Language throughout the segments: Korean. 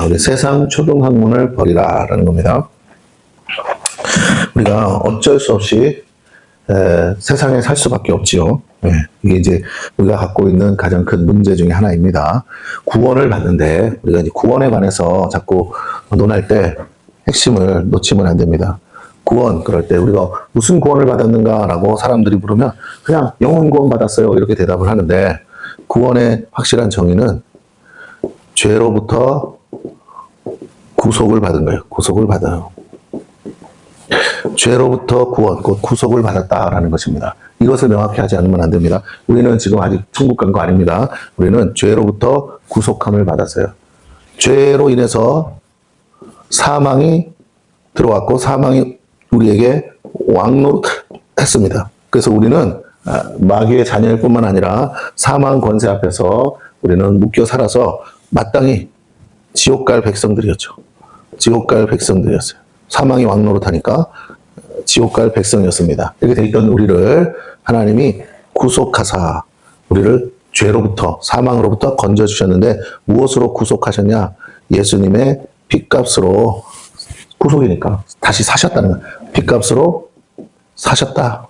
우리 세상 초등학문을 버리라라는 겁니다. 우리가 어쩔 수 없이 세상에 살 수밖에 없지요. 이게 이제 우리가 갖고 있는 가장 큰 문제 중에 하나입니다. 구원을 받는데 우리가 이제 구원에 관해서 자꾸 논할 때 핵심을 놓치면 안 됩니다. 구원, 그럴 때 우리가 무슨 구원을 받았는가라고 사람들이 물으면 그냥 영혼 구원 받았어요 이렇게 대답을 하는데, 구원의 확실한 정의는 죄로부터 구속을 받은 거예요. 구속을 받아요. 죄로부터 구원, 곧 구속을 받았다라는 것입니다. 이것을 명확히 하지 않으면 안 됩니다. 우리는 지금 아직 천국 간 거 아닙니다. 우리는 죄로부터 구속함을 받았어요. 죄로 인해서 사망이 들어왔고 사망이 우리에게 왕노릇했습니다. 그래서 우리는 마귀의 자녀일 뿐만 아니라 사망 권세 앞에서 우리는 묶여 살아서 마땅히 지옥 갈 백성들이었죠. 지옥 갈 백성들이었어요. 사망이 왕노릇하니까 지옥 갈 백성이었습니다. 이렇게 돼 있던 우리를 하나님이 구속하사 우리를 죄로부터, 사망으로부터 건져주셨는데 무엇으로 구속하셨냐? 예수님의 핏값으로. 구속이니까 다시 사셨다는 거예요. 핏값으로 사셨다.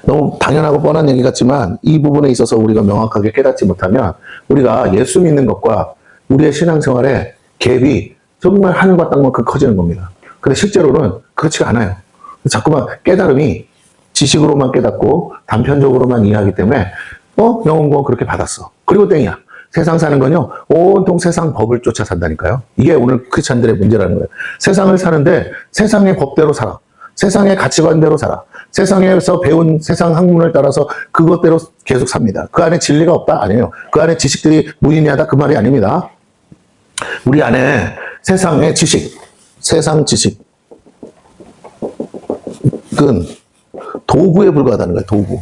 너무 당연하고 뻔한 얘기 같지만 이 부분에 있어서 우리가 명확하게 깨닫지 못하면 우리가 예수 믿는 것과 우리의 신앙생활의 갭이 정말 하늘과 땅만큼 커지는 겁니다. 근데 실제로는 그렇지가 않아요. 자꾸만 깨달음이 지식으로만 깨닫고 단편적으로만 이해하기 때문에 영혼구원 그렇게 받았어. 그리고 땡이야. 세상 사는 건요, 온통 세상 법을 쫓아 산다니까요. 이게 오늘 크리스찬들의 문제라는 거예요. 세상을 사는데 세상의 법대로 살아. 세상의 가치관대로 살아. 세상에서 배운 세상 학문을 따라서 그것대로 계속 삽니다. 그 안에 진리가 없다? 아니에요. 그 안에 지식들이 무의미하다? 그 말이 아닙니다. 우리 안에 세상의 지식, 세상 지식은 도구에 불과하다는 거예요. 도구.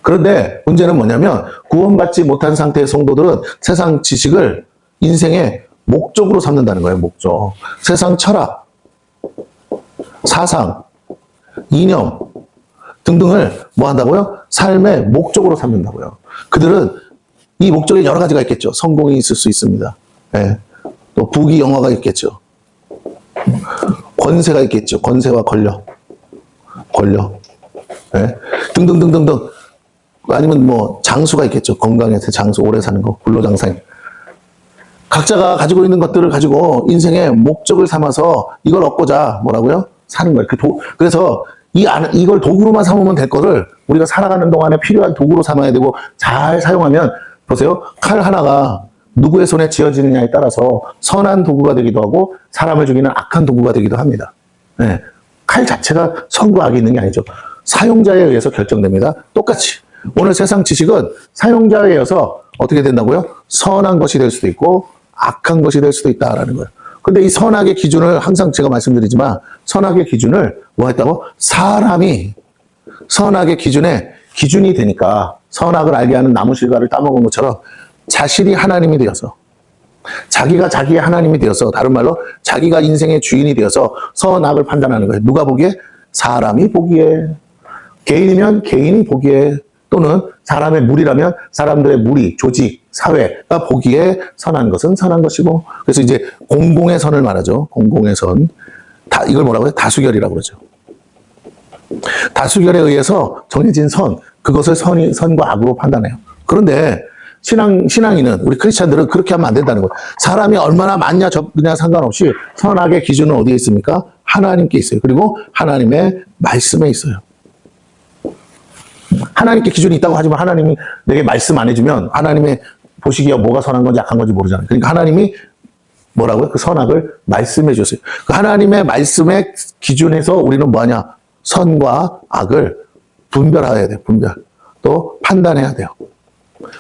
그런데 문제는 뭐냐면 구원받지 못한 상태의 성도들은 세상 지식을 인생의 목적으로 삼는다는 거예요. 목적. 세상 철학, 사상, 이념 등등을 뭐 한다고요? 삶의 목적으로 삼는다고요. 그들은 이 목적에 여러 가지가 있겠죠. 성공이 있을 수 있습니다. 또 부귀 영화가 있겠죠. 권세가 있겠죠. 권세와 권력. 등등등등등. 아니면 뭐 장수가 있겠죠. 건강해서 장수, 오래 사는 거, 불로장생. 각자가 가지고 있는 것들을 가지고 인생의 목적을 삼아서 이걸 얻고자 뭐라고요? 사는 거예요. 그래서 이걸 도구로만 삼으면 될 거를 우리가 살아가는 동안에 필요한 도구로 삼아야 되고, 잘 사용하면 보세요. 칼 하나가 누구의 손에 쥐어지느냐에 따라서 선한 도구가 되기도 하고 사람을 죽이는 악한 도구가 되기도 합니다. 칼 자체가 선과 악이 있는 게 아니죠. 사용자에 의해서 결정됩니다. 똑같이 오늘 세상 지식은 사용자에 의해서 어떻게 된다고요? 선한 것이 될 수도 있고 악한 것이 될 수도 있다라는 거예요. 근데 이 선악의 기준을 항상 제가 말씀드리지만, 선악의 기준을 뭐 했다고? 사람이 선악의 기준이 되니까, 선악을 알게 하는 나무실과를 따먹은 것처럼 자신이 하나님이 되어서, 자기가 자기의 하나님이 되어서, 다른 말로 자기가 인생의 주인이 되어서 선악을 판단하는 거예요. 누가 보기에? 사람이 보기에. 개인이면 개인이 보기에, 또는 사람의 무리라면 사람들의 무리, 조직, 사회가 보기에 선한 것은 선한 것이고, 그래서 이제 공공의 선을 말하죠. 공공의 선. 이걸 뭐라고 해요? 다수결이라고 그러죠. 다수결에 의해서 정해진 선, 그것을 선과 악으로 판단해요. 그런데 신앙인은, 우리 크리스찬들은 그렇게 하면 안 된다는 거예요. 사람이 얼마나 많냐 적느냐 상관없이 선악의 기준은 어디에 있습니까? 하나님께 있어요. 그리고 하나님의 말씀에 있어요. 하나님께 기준이 있다고 하지만 하나님이 내게 말씀 안 해주면 하나님의 보시기에 뭐가 선한 건지 악한 건지 모르잖아요. 그러니까 하나님이 뭐라고요? 그 선악을 말씀해 주세요. 그 하나님의 말씀의 기준에서 우리는 뭐하냐? 선과 악을 분별해야 돼요. 또 판단해야 돼요.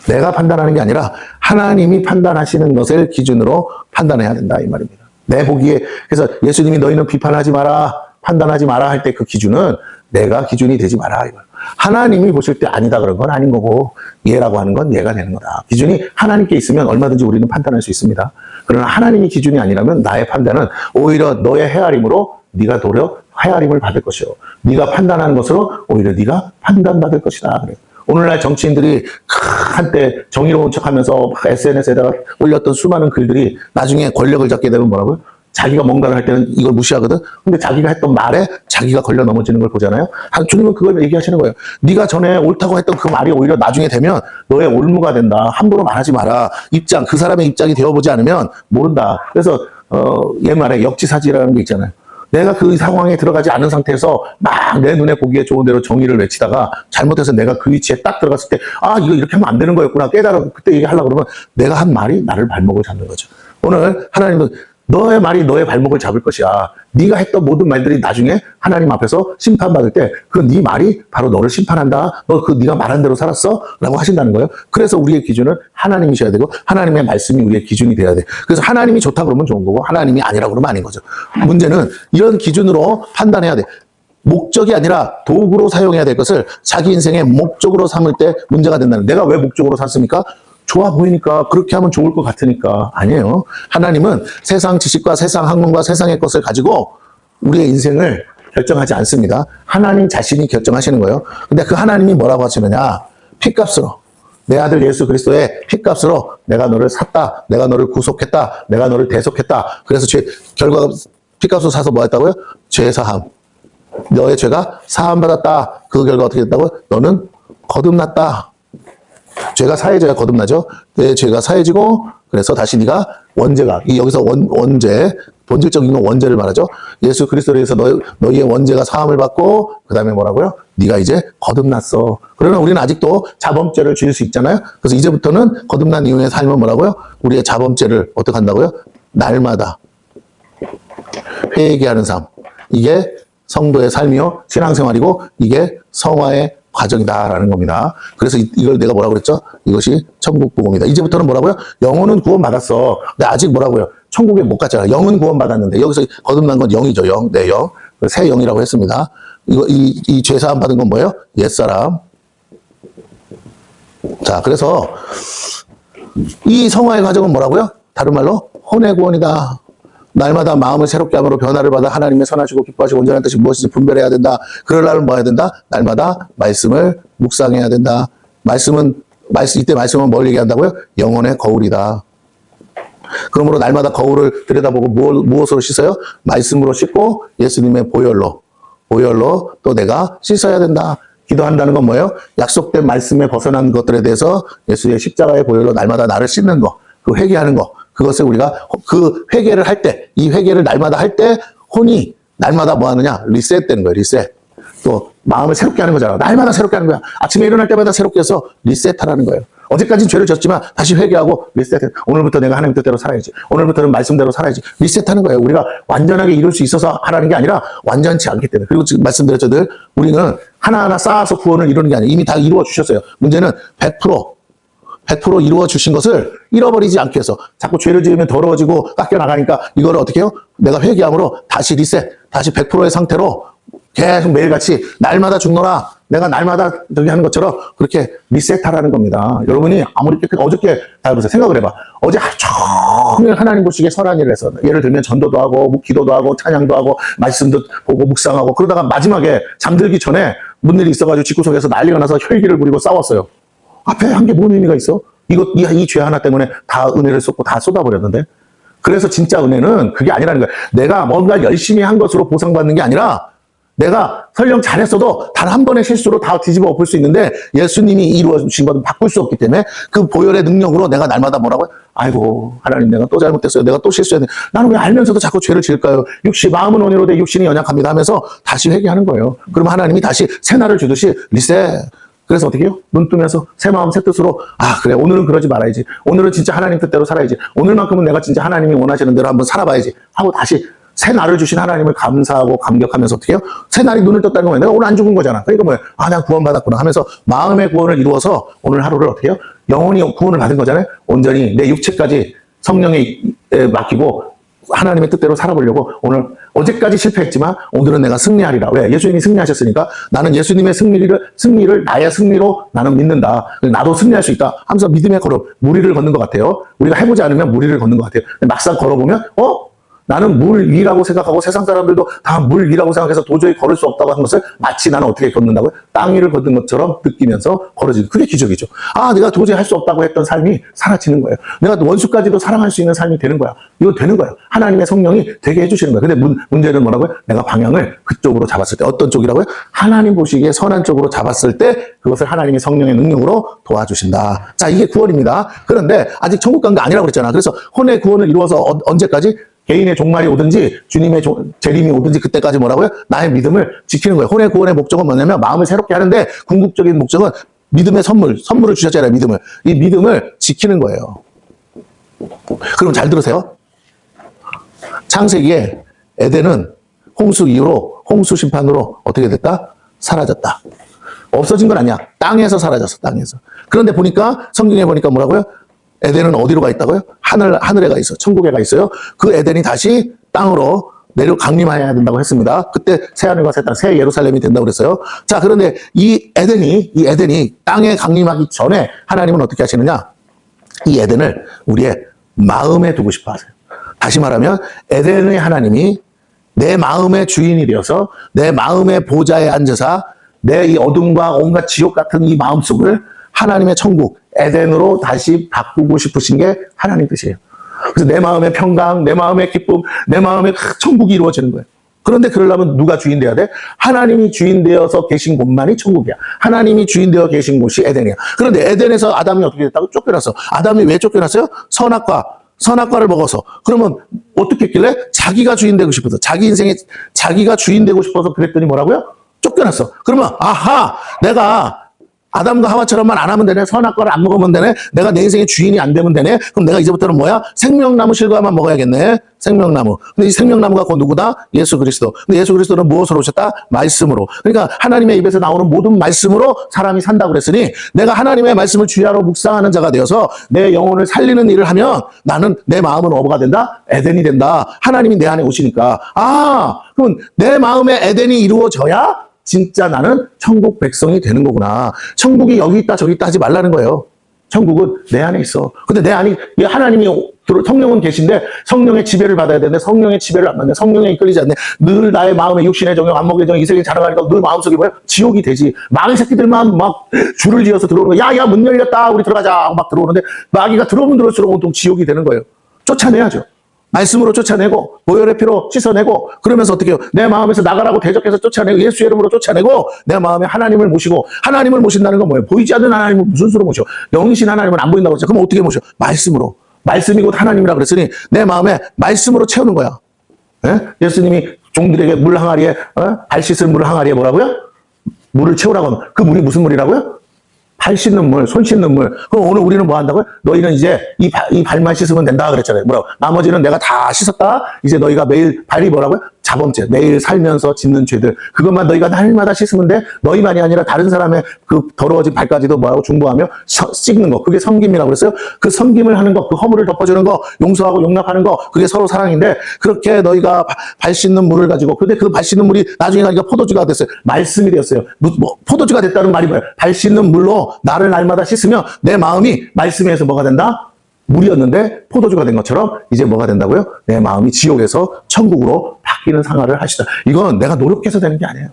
내가 판단하는 게 아니라 하나님이 판단하시는 것을 기준으로 판단해야 된다, 이 말입니다. 내 보기에. 그래서 예수님이 너희는 비판하지 마라, 판단하지 마라 할 때 그 기준은 내가 기준이 되지 마라, 이거예요. 하나님이 보실 때 아니다 그런 건 아닌 거고, 얘라고 하는 건 얘가 되는 거다. 기준이 하나님께 있으면 얼마든지 우리는 판단할 수 있습니다. 그러나 하나님이 기준이 아니라면 나의 판단은 오히려 너의 헤아림으로 네가 도려 헤아림을 받을 것이요, 네가 판단하는 것으로 오히려 네가 판단받을 것이다. 그래요. 오늘날 정치인들이 한때 정의로운 척하면서 SNS에다가 올렸던 수많은 글들이 나중에 권력을 잡게 되면 뭐라고요? 자기가 뭔가를 할 때는 이걸 무시하거든. 근데 자기가 했던 말에 자기가 걸려 넘어지는 걸 보잖아요. 주님은 그걸 얘기하시는 거예요. 네가 전에 옳다고 했던 그 말이 오히려 나중에 되면 너의 올무가 된다. 함부로 말하지 마라. 그 사람의 입장이 되어보지 않으면 모른다. 그래서 옛말에 역지사지라는 게 있잖아요. 내가 그 상황에 들어가지 않은 상태에서 막 내 눈에 보기에 좋은 대로 정의를 외치다가 잘못해서 내가 그 위치에 딱 들어갔을 때 이거 이렇게 하면 안 되는 거였구나 깨달아 그때 얘기하려고 그러면 내가 한 말이 나를 발목을 잡는 거죠. 오늘 하나님은 너의 말이 너의 발목을 잡을 것이야. 네가 했던 모든 말들이 나중에 하나님 앞에서 심판받을 때 그 네 말이 바로 너를 심판한다. 너 네가 말한 대로 살았어? 라고 하신다는 거예요. 그래서 우리의 기준은 하나님이셔야 되고 하나님의 말씀이 우리의 기준이 돼야 돼. 그래서 하나님이 좋다 그러면 좋은 거고 하나님이 아니라 그러면 아닌 거죠. 문제는 이런 기준으로 판단해야 돼. 목적이 아니라 도구로 사용해야 될 것을 자기 인생의 목적으로 삼을 때 문제가 된다는 거예요. 내가 왜 목적으로 샀습니까? 좋아 보이니까 그렇게 하면 좋을 것 같으니까. 아니에요. 하나님은 세상 지식과 세상 학문과 세상의 것을 가지고 우리의 인생을 결정하지 않습니다. 하나님 자신이 결정하시는 거예요. 근데 그 하나님이 뭐라고 하시느냐? 피값으로 내 아들 예수 그리스도의 피값으로 내가 너를 샀다. 내가 너를 구속했다. 내가 너를 대속했다. 그래서 결과가 피값으로 사서 뭐 했다고요? 죄사함. 너의 죄가 사함받았다. 그 결과 어떻게 됐다고요? 너는 거듭났다. 죄가 사해져야 거듭나죠. 내 죄가 사해지고 그래서 다시 네가 원죄가 여기서 원죄 본질적인 건 원죄를 말하죠. 예수 그리스도로 해서 너희의 원죄가 사함을 받고 그 다음에 뭐라고요? 네가 이제 거듭났어. 그러나 우리는 아직도 자범죄를 지을 수 있잖아요. 그래서 이제부터는 거듭난 이후의 삶은 뭐라고요? 우리의 자범죄를 어떻게 한다고요? 날마다 회개하는 삶. 이게 성도의 삶이요 신앙생활이고 이게 성화의 과정이다라는 겁니다. 그래서 이걸 내가 뭐라고 그랬죠? 이것이 천국 복음이다. 이제부터는 뭐라고요? 영혼은 구원받았어. 근데 아직 뭐라고요? 천국에 못 갔잖아. 영은 구원받았는데 여기서 거듭난 건 영이죠. 영, 내 영. 새 영이라고 했습니다. 이 죄사함 받은 건 뭐예요? 옛사람. 자, 그래서 이 성화의 과정은 뭐라고요? 다른 말로 혼의 구원이다. 날마다 마음을 새롭게 함으로 변화를 받아 하나님의 선하시고 기뻐하시고 온전한 뜻이 무엇인지 분별해야 된다. 그럴 날은 뭐 해야 된다? 날마다 말씀을 묵상해야 된다. 이때 말씀은 뭘 얘기한다고요? 영혼의 거울이다. 그러므로 날마다 거울을 들여다보고 무엇으로 씻어요? 말씀으로 씻고 예수님의 보혈로 또 내가 씻어야 된다. 기도한다는 건 뭐예요? 약속된 말씀에 벗어난 것들에 대해서 예수의 십자가의 보혈로 날마다 나를 씻는 거, 그 회개하는 거, 그것을 우리가 그 회개를 할 때, 이 회개를 날마다 할 때 혼이 날마다 뭐 하느냐? 리셋되는 거예요. 리셋. 또 마음을 새롭게 하는 거잖아. 날마다 새롭게 하는 거야. 아침에 일어날 때마다 새롭게 해서 리셋하라는 거예요. 어제까지는 죄를 졌지만 다시 회개하고 리셋. 오늘부터 내가 하나님 뜻대로 살아야지. 오늘부터는 말씀대로 살아야지. 리셋하는 거예요. 우리가 완전하게 이룰 수 있어서 하라는 게 아니라 완전치 않기 때문에. 그리고 지금 말씀드렸죠. 늘 우리는 하나하나 쌓아서 구원을 이루는 게 아니에요. 이미 다 이루어 주셨어요. 문제는 100% 이루어 주신 것을 잃어버리지 않기 위해서 자꾸 죄를 지으면 더러워지고 깎여 나가니까 이거를 어떻게 해요? 내가 회개함으로 다시 리셋, 다시 100%의 상태로 계속 매일같이 날마다 죽노라. 내가 날마다 저기 하는 것처럼 그렇게 리셋하라는 겁니다. 여러분이 아무리 어저께 다 그러세요. 생각을 해봐. 어제 하루 종일 하나님 보시기에 선한 일을 했어. 예를 들면 전도도 하고 기도도 하고 찬양도 하고 말씀도 보고 묵상하고 그러다가 마지막에 잠들기 전에 무슨 일이 있어가지고 집구석에서 난리가 나서 혈기를 부리고 싸웠어요. 앞에 한 게 뭔 의미가 있어? 이 죄 하나 때문에 다 은혜를 쏟고 다 쏟아버렸는데? 그래서 진짜 은혜는 그게 아니라는 거야. 내가 뭔가 열심히 한 것으로 보상받는 게 아니라 내가 설령 잘했어도 단 한 번의 실수로 다 뒤집어 엎을 수 있는데 예수님이 이루어 주신 것은 바꿀 수 없기 때문에 그 보혈의 능력으로 내가 날마다 뭐라고요? 아이고 하나님 내가 또 잘못했어요. 내가 또 실수했네. 나는 왜 알면서도 자꾸 죄를 지을까요? 마음은 온유로 돼 육신이 연약합니다 하면서 다시 회개하는 거예요. 그러면 하나님이 다시 새날을 주듯이 리셋. 그래서 어떻게 해요? 눈 뜨면서 새 마음 새 뜻으로 그래 오늘은 그러지 말아야지. 오늘은 진짜 하나님 뜻대로 살아야지. 오늘만큼은 내가 진짜 하나님이 원하시는 대로 한번 살아봐야지 하고 다시 새 날을 주신 하나님을 감사하고 감격하면서 어떻게 해요? 새 날이 눈을 떴다는 거예요. 내가 오늘 안 죽은 거잖아. 그러니까 뭐예요? 난 구원받았구나 하면서 마음의 구원을 이루어서 오늘 하루를 어떻게 해요? 영혼이 구원을 받은 거잖아요. 온전히 내 육체까지 성령에 맡기고 하나님의 뜻대로 살아보려고 오늘 어제까지 실패했지만 오늘은 내가 승리하리라. 왜? 예수님이 승리하셨으니까 나는 예수님의 승리를 나의 승리로 나는 믿는다. 나도 승리할 수 있다. 하면서 믿음의 걸음, 무리를 걷는 것 같아요. 우리가 해보지 않으면 무리를 걷는 것 같아요. 막상 걸어보면 나는 물 위라고 생각하고 세상 사람들도 다 물 위라고 생각해서 도저히 걸을 수 없다고 하는 것을 마치 나는 어떻게 걷는다고요? 땅 위를 걷는 것처럼 느끼면서 걸어지는, 그게 기적이죠. 아, 내가 도저히 할 수 없다고 했던 삶이 사라지는 거예요. 내가 원수까지도 사랑할 수 있는 삶이 되는 거야. 이거 되는 거예요. 하나님의 성령이 되게 해주시는 거예요. 근데 문제는 뭐라고요? 내가 방향을 그쪽으로 잡았을 때, 어떤 쪽이라고요? 하나님 보시기에 선한 쪽으로 잡았을 때 그것을 하나님의 성령의 능력으로 도와주신다. 자, 이게 구원입니다. 그런데 아직 천국 간 게 아니라고 그랬잖아. 그래서 혼의 구원을 이루어서 언제까지? 개인의 종말이 오든지 주님의 재림이 오든지 그때까지 뭐라고요? 나의 믿음을 지키는 거예요. 혼의 구원의 목적은 뭐냐면 마음을 새롭게 하는데, 궁극적인 목적은 믿음의 선물을 주셨잖아요. 믿음을. 이 믿음을 지키는 거예요. 그럼 잘 들으세요. 창세기에 에덴은 홍수 이후로, 홍수 심판으로 어떻게 됐다? 사라졌다. 없어진 건 아니야. 땅에서 사라졌어. 땅에서. 그런데 보니까, 성경에 보니까 뭐라고요? 에덴은 어디로 가 있다고요? 하늘에 가 있어. 천국에 가 있어요. 그 에덴이 다시 땅으로 강림해야 된다고 했습니다. 그때 새하늘과 새 땅, 새 예루살렘이 된다고 그랬어요. 자, 그런데 이 에덴이 땅에 강림하기 전에 하나님은 어떻게 하시느냐? 이 에덴을 우리의 마음에 두고 싶어 하세요. 다시 말하면 에덴의 하나님이 내 마음의 주인이 되어서 내 마음의 보좌에 앉아서 내 이 어둠과 온갖 지옥 같은 이 마음속을 하나님의 천국, 에덴으로 다시 바꾸고 싶으신 게 하나님 뜻이에요. 그래서 내 마음의 평강, 내 마음의 기쁨, 내 마음의 천국이 이루어지는 거예요. 그런데 그러려면 누가 주인 돼야 돼? 하나님이 주인 되어서 계신 곳만이 천국이야. 하나님이 주인 되어 계신 곳이 에덴이야. 그런데 에덴에서 아담이 어떻게 됐다고? 쫓겨났어. 아담이 왜 쫓겨났어요? 선악과를 먹어서. 그러면 어떻게 했길래? 자기가 주인 되고 싶어서, 자기 인생에 자기가 주인 되고 싶어서 그랬더니 뭐라고요? 쫓겨났어. 그러면 아하, 내가 아담과 하와처럼만 안 하면 되네. 선악과를 안 먹으면 되네. 내가 내 인생의 주인이 안 되면 되네. 그럼 내가 이제부터는 뭐야? 생명나무 실과만 먹어야겠네. 생명나무. 근데 이 생명나무가 곧 누구다? 예수 그리스도. 근데 예수 그리스도는 무엇으로 오셨다? 말씀으로. 그러니까 하나님의 입에서 나오는 모든 말씀으로 사람이 산다고 그랬으니, 내가 하나님의 말씀을 주야로 묵상하는 자가 되어서 내 영혼을 살리는 일을 하면 나는 내 마음은 뭐가 된다? 에덴이 된다. 하나님이 내 안에 오시니까. 아, 그럼 내 마음에 에덴이 이루어져야 진짜 나는 천국 백성이 되는 거구나. 천국이 여기 있다 저기 있다 하지 말라는 거예요. 천국은 내 안에 있어. 근데 내 안에 하나님이, 성령은 계신데 성령의 지배를 받아야 되는데 성령의 지배를 안 받네. 성령에 이끌리지 않네. 늘 나의 마음에 육신의 정욕, 안목의 정욕, 이 세계 자랑하니까 늘 마음속에 뭐야? 지옥이 되지. 마귀 새끼들만 막 줄을 지어서 들어오는 거야. 야, 문 열렸다. 우리 들어가자. 막 들어오는데 마귀가 들어오면 들어올수록 온통 지옥이 되는 거예요. 쫓아내야죠. 말씀으로 쫓아내고, 보혈의 피로 씻어내고, 그러면서 어떻게 해요? 내 마음에서 나가라고 대적해서 쫓아내고, 예수 이름으로 쫓아내고, 내 마음에 하나님을 모시고, 하나님을 모신다는 건 뭐예요? 보이지 않는 하나님을 무슨 수로 모셔? 영이신 하나님은 안 보인다고 그랬죠. 그럼 어떻게 모셔? 말씀으로. 말씀이 곧 하나님이라 그랬으니, 내 마음에 말씀으로 채우는 거야. 예? 예수님이 종들에게 물 항아리에, 발 씻을 물 항아리에 뭐라고요? 물을 채우라고 하면, 그 물이 무슨 물이라고요? 발 씻는 물, 손 씻는 물. 그럼 오늘 우리는 뭐 한다고요? 너희는 이제 이 발만 씻으면 된다 그랬잖아요. 뭐라고? 나머지는 내가 다 씻었다. 이제 너희가 매일 발이 뭐라고요? 자범죄. 매일 살면서 짓는 죄들. 그것만 너희가 날마다 씻으면 돼. 너희만이 아니라 다른 사람의 그 더러워진 발까지도 뭐라고 중보하며 씻는 거. 그게 섬김이라고 그랬어요. 그 섬김을 하는 거, 그 허물을 덮어주는 거, 용서하고 용납하는 거, 그게 서로 사랑인데, 그렇게 너희가 발 씻는 물을 가지고, 근데 그 발 씻는 물이 나중에 가니까 포도주가 됐어요. 말씀이 되었어요. 포도주가 됐다는 말이 뭐예요? 발 씻는 물로 나를 날마다 씻으면 내 마음이 말씀에서 뭐가 된다? 물이었는데 포도주가 된 것처럼 이제 뭐가 된다고요? 내 마음이 지옥에서 천국으로 바뀌는 상하를 하시다. 이건 내가 노력해서 되는 게 아니에요.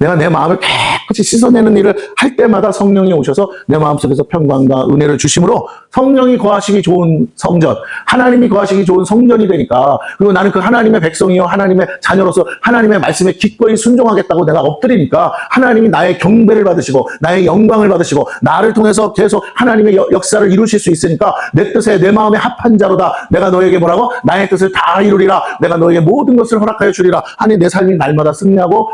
내가 내 마음을 깨끗이 씻어내는 일을 할 때마다 성령이 오셔서 내 마음속에서 평강과 은혜를 주심으로 성령이 거하시기 좋은 성전, 하나님이 거하시기 좋은 성전이 되니까, 그리고 나는 그 하나님의 백성이요 하나님의 자녀로서 하나님의 말씀에 기꺼이 순종하겠다고 내가 엎드리니까 하나님이 나의 경배를 받으시고 나의 영광을 받으시고 나를 통해서 계속 하나님의 역사를 이루실 수 있으니까, 내 뜻에 내 마음에 합한 자로다. 내가 너에게 뭐라고? 나의 뜻을 다 이루리라. 내가 너에게 모든 것을 허락하여 주리라. 하니 내 삶이 날마다 승리하고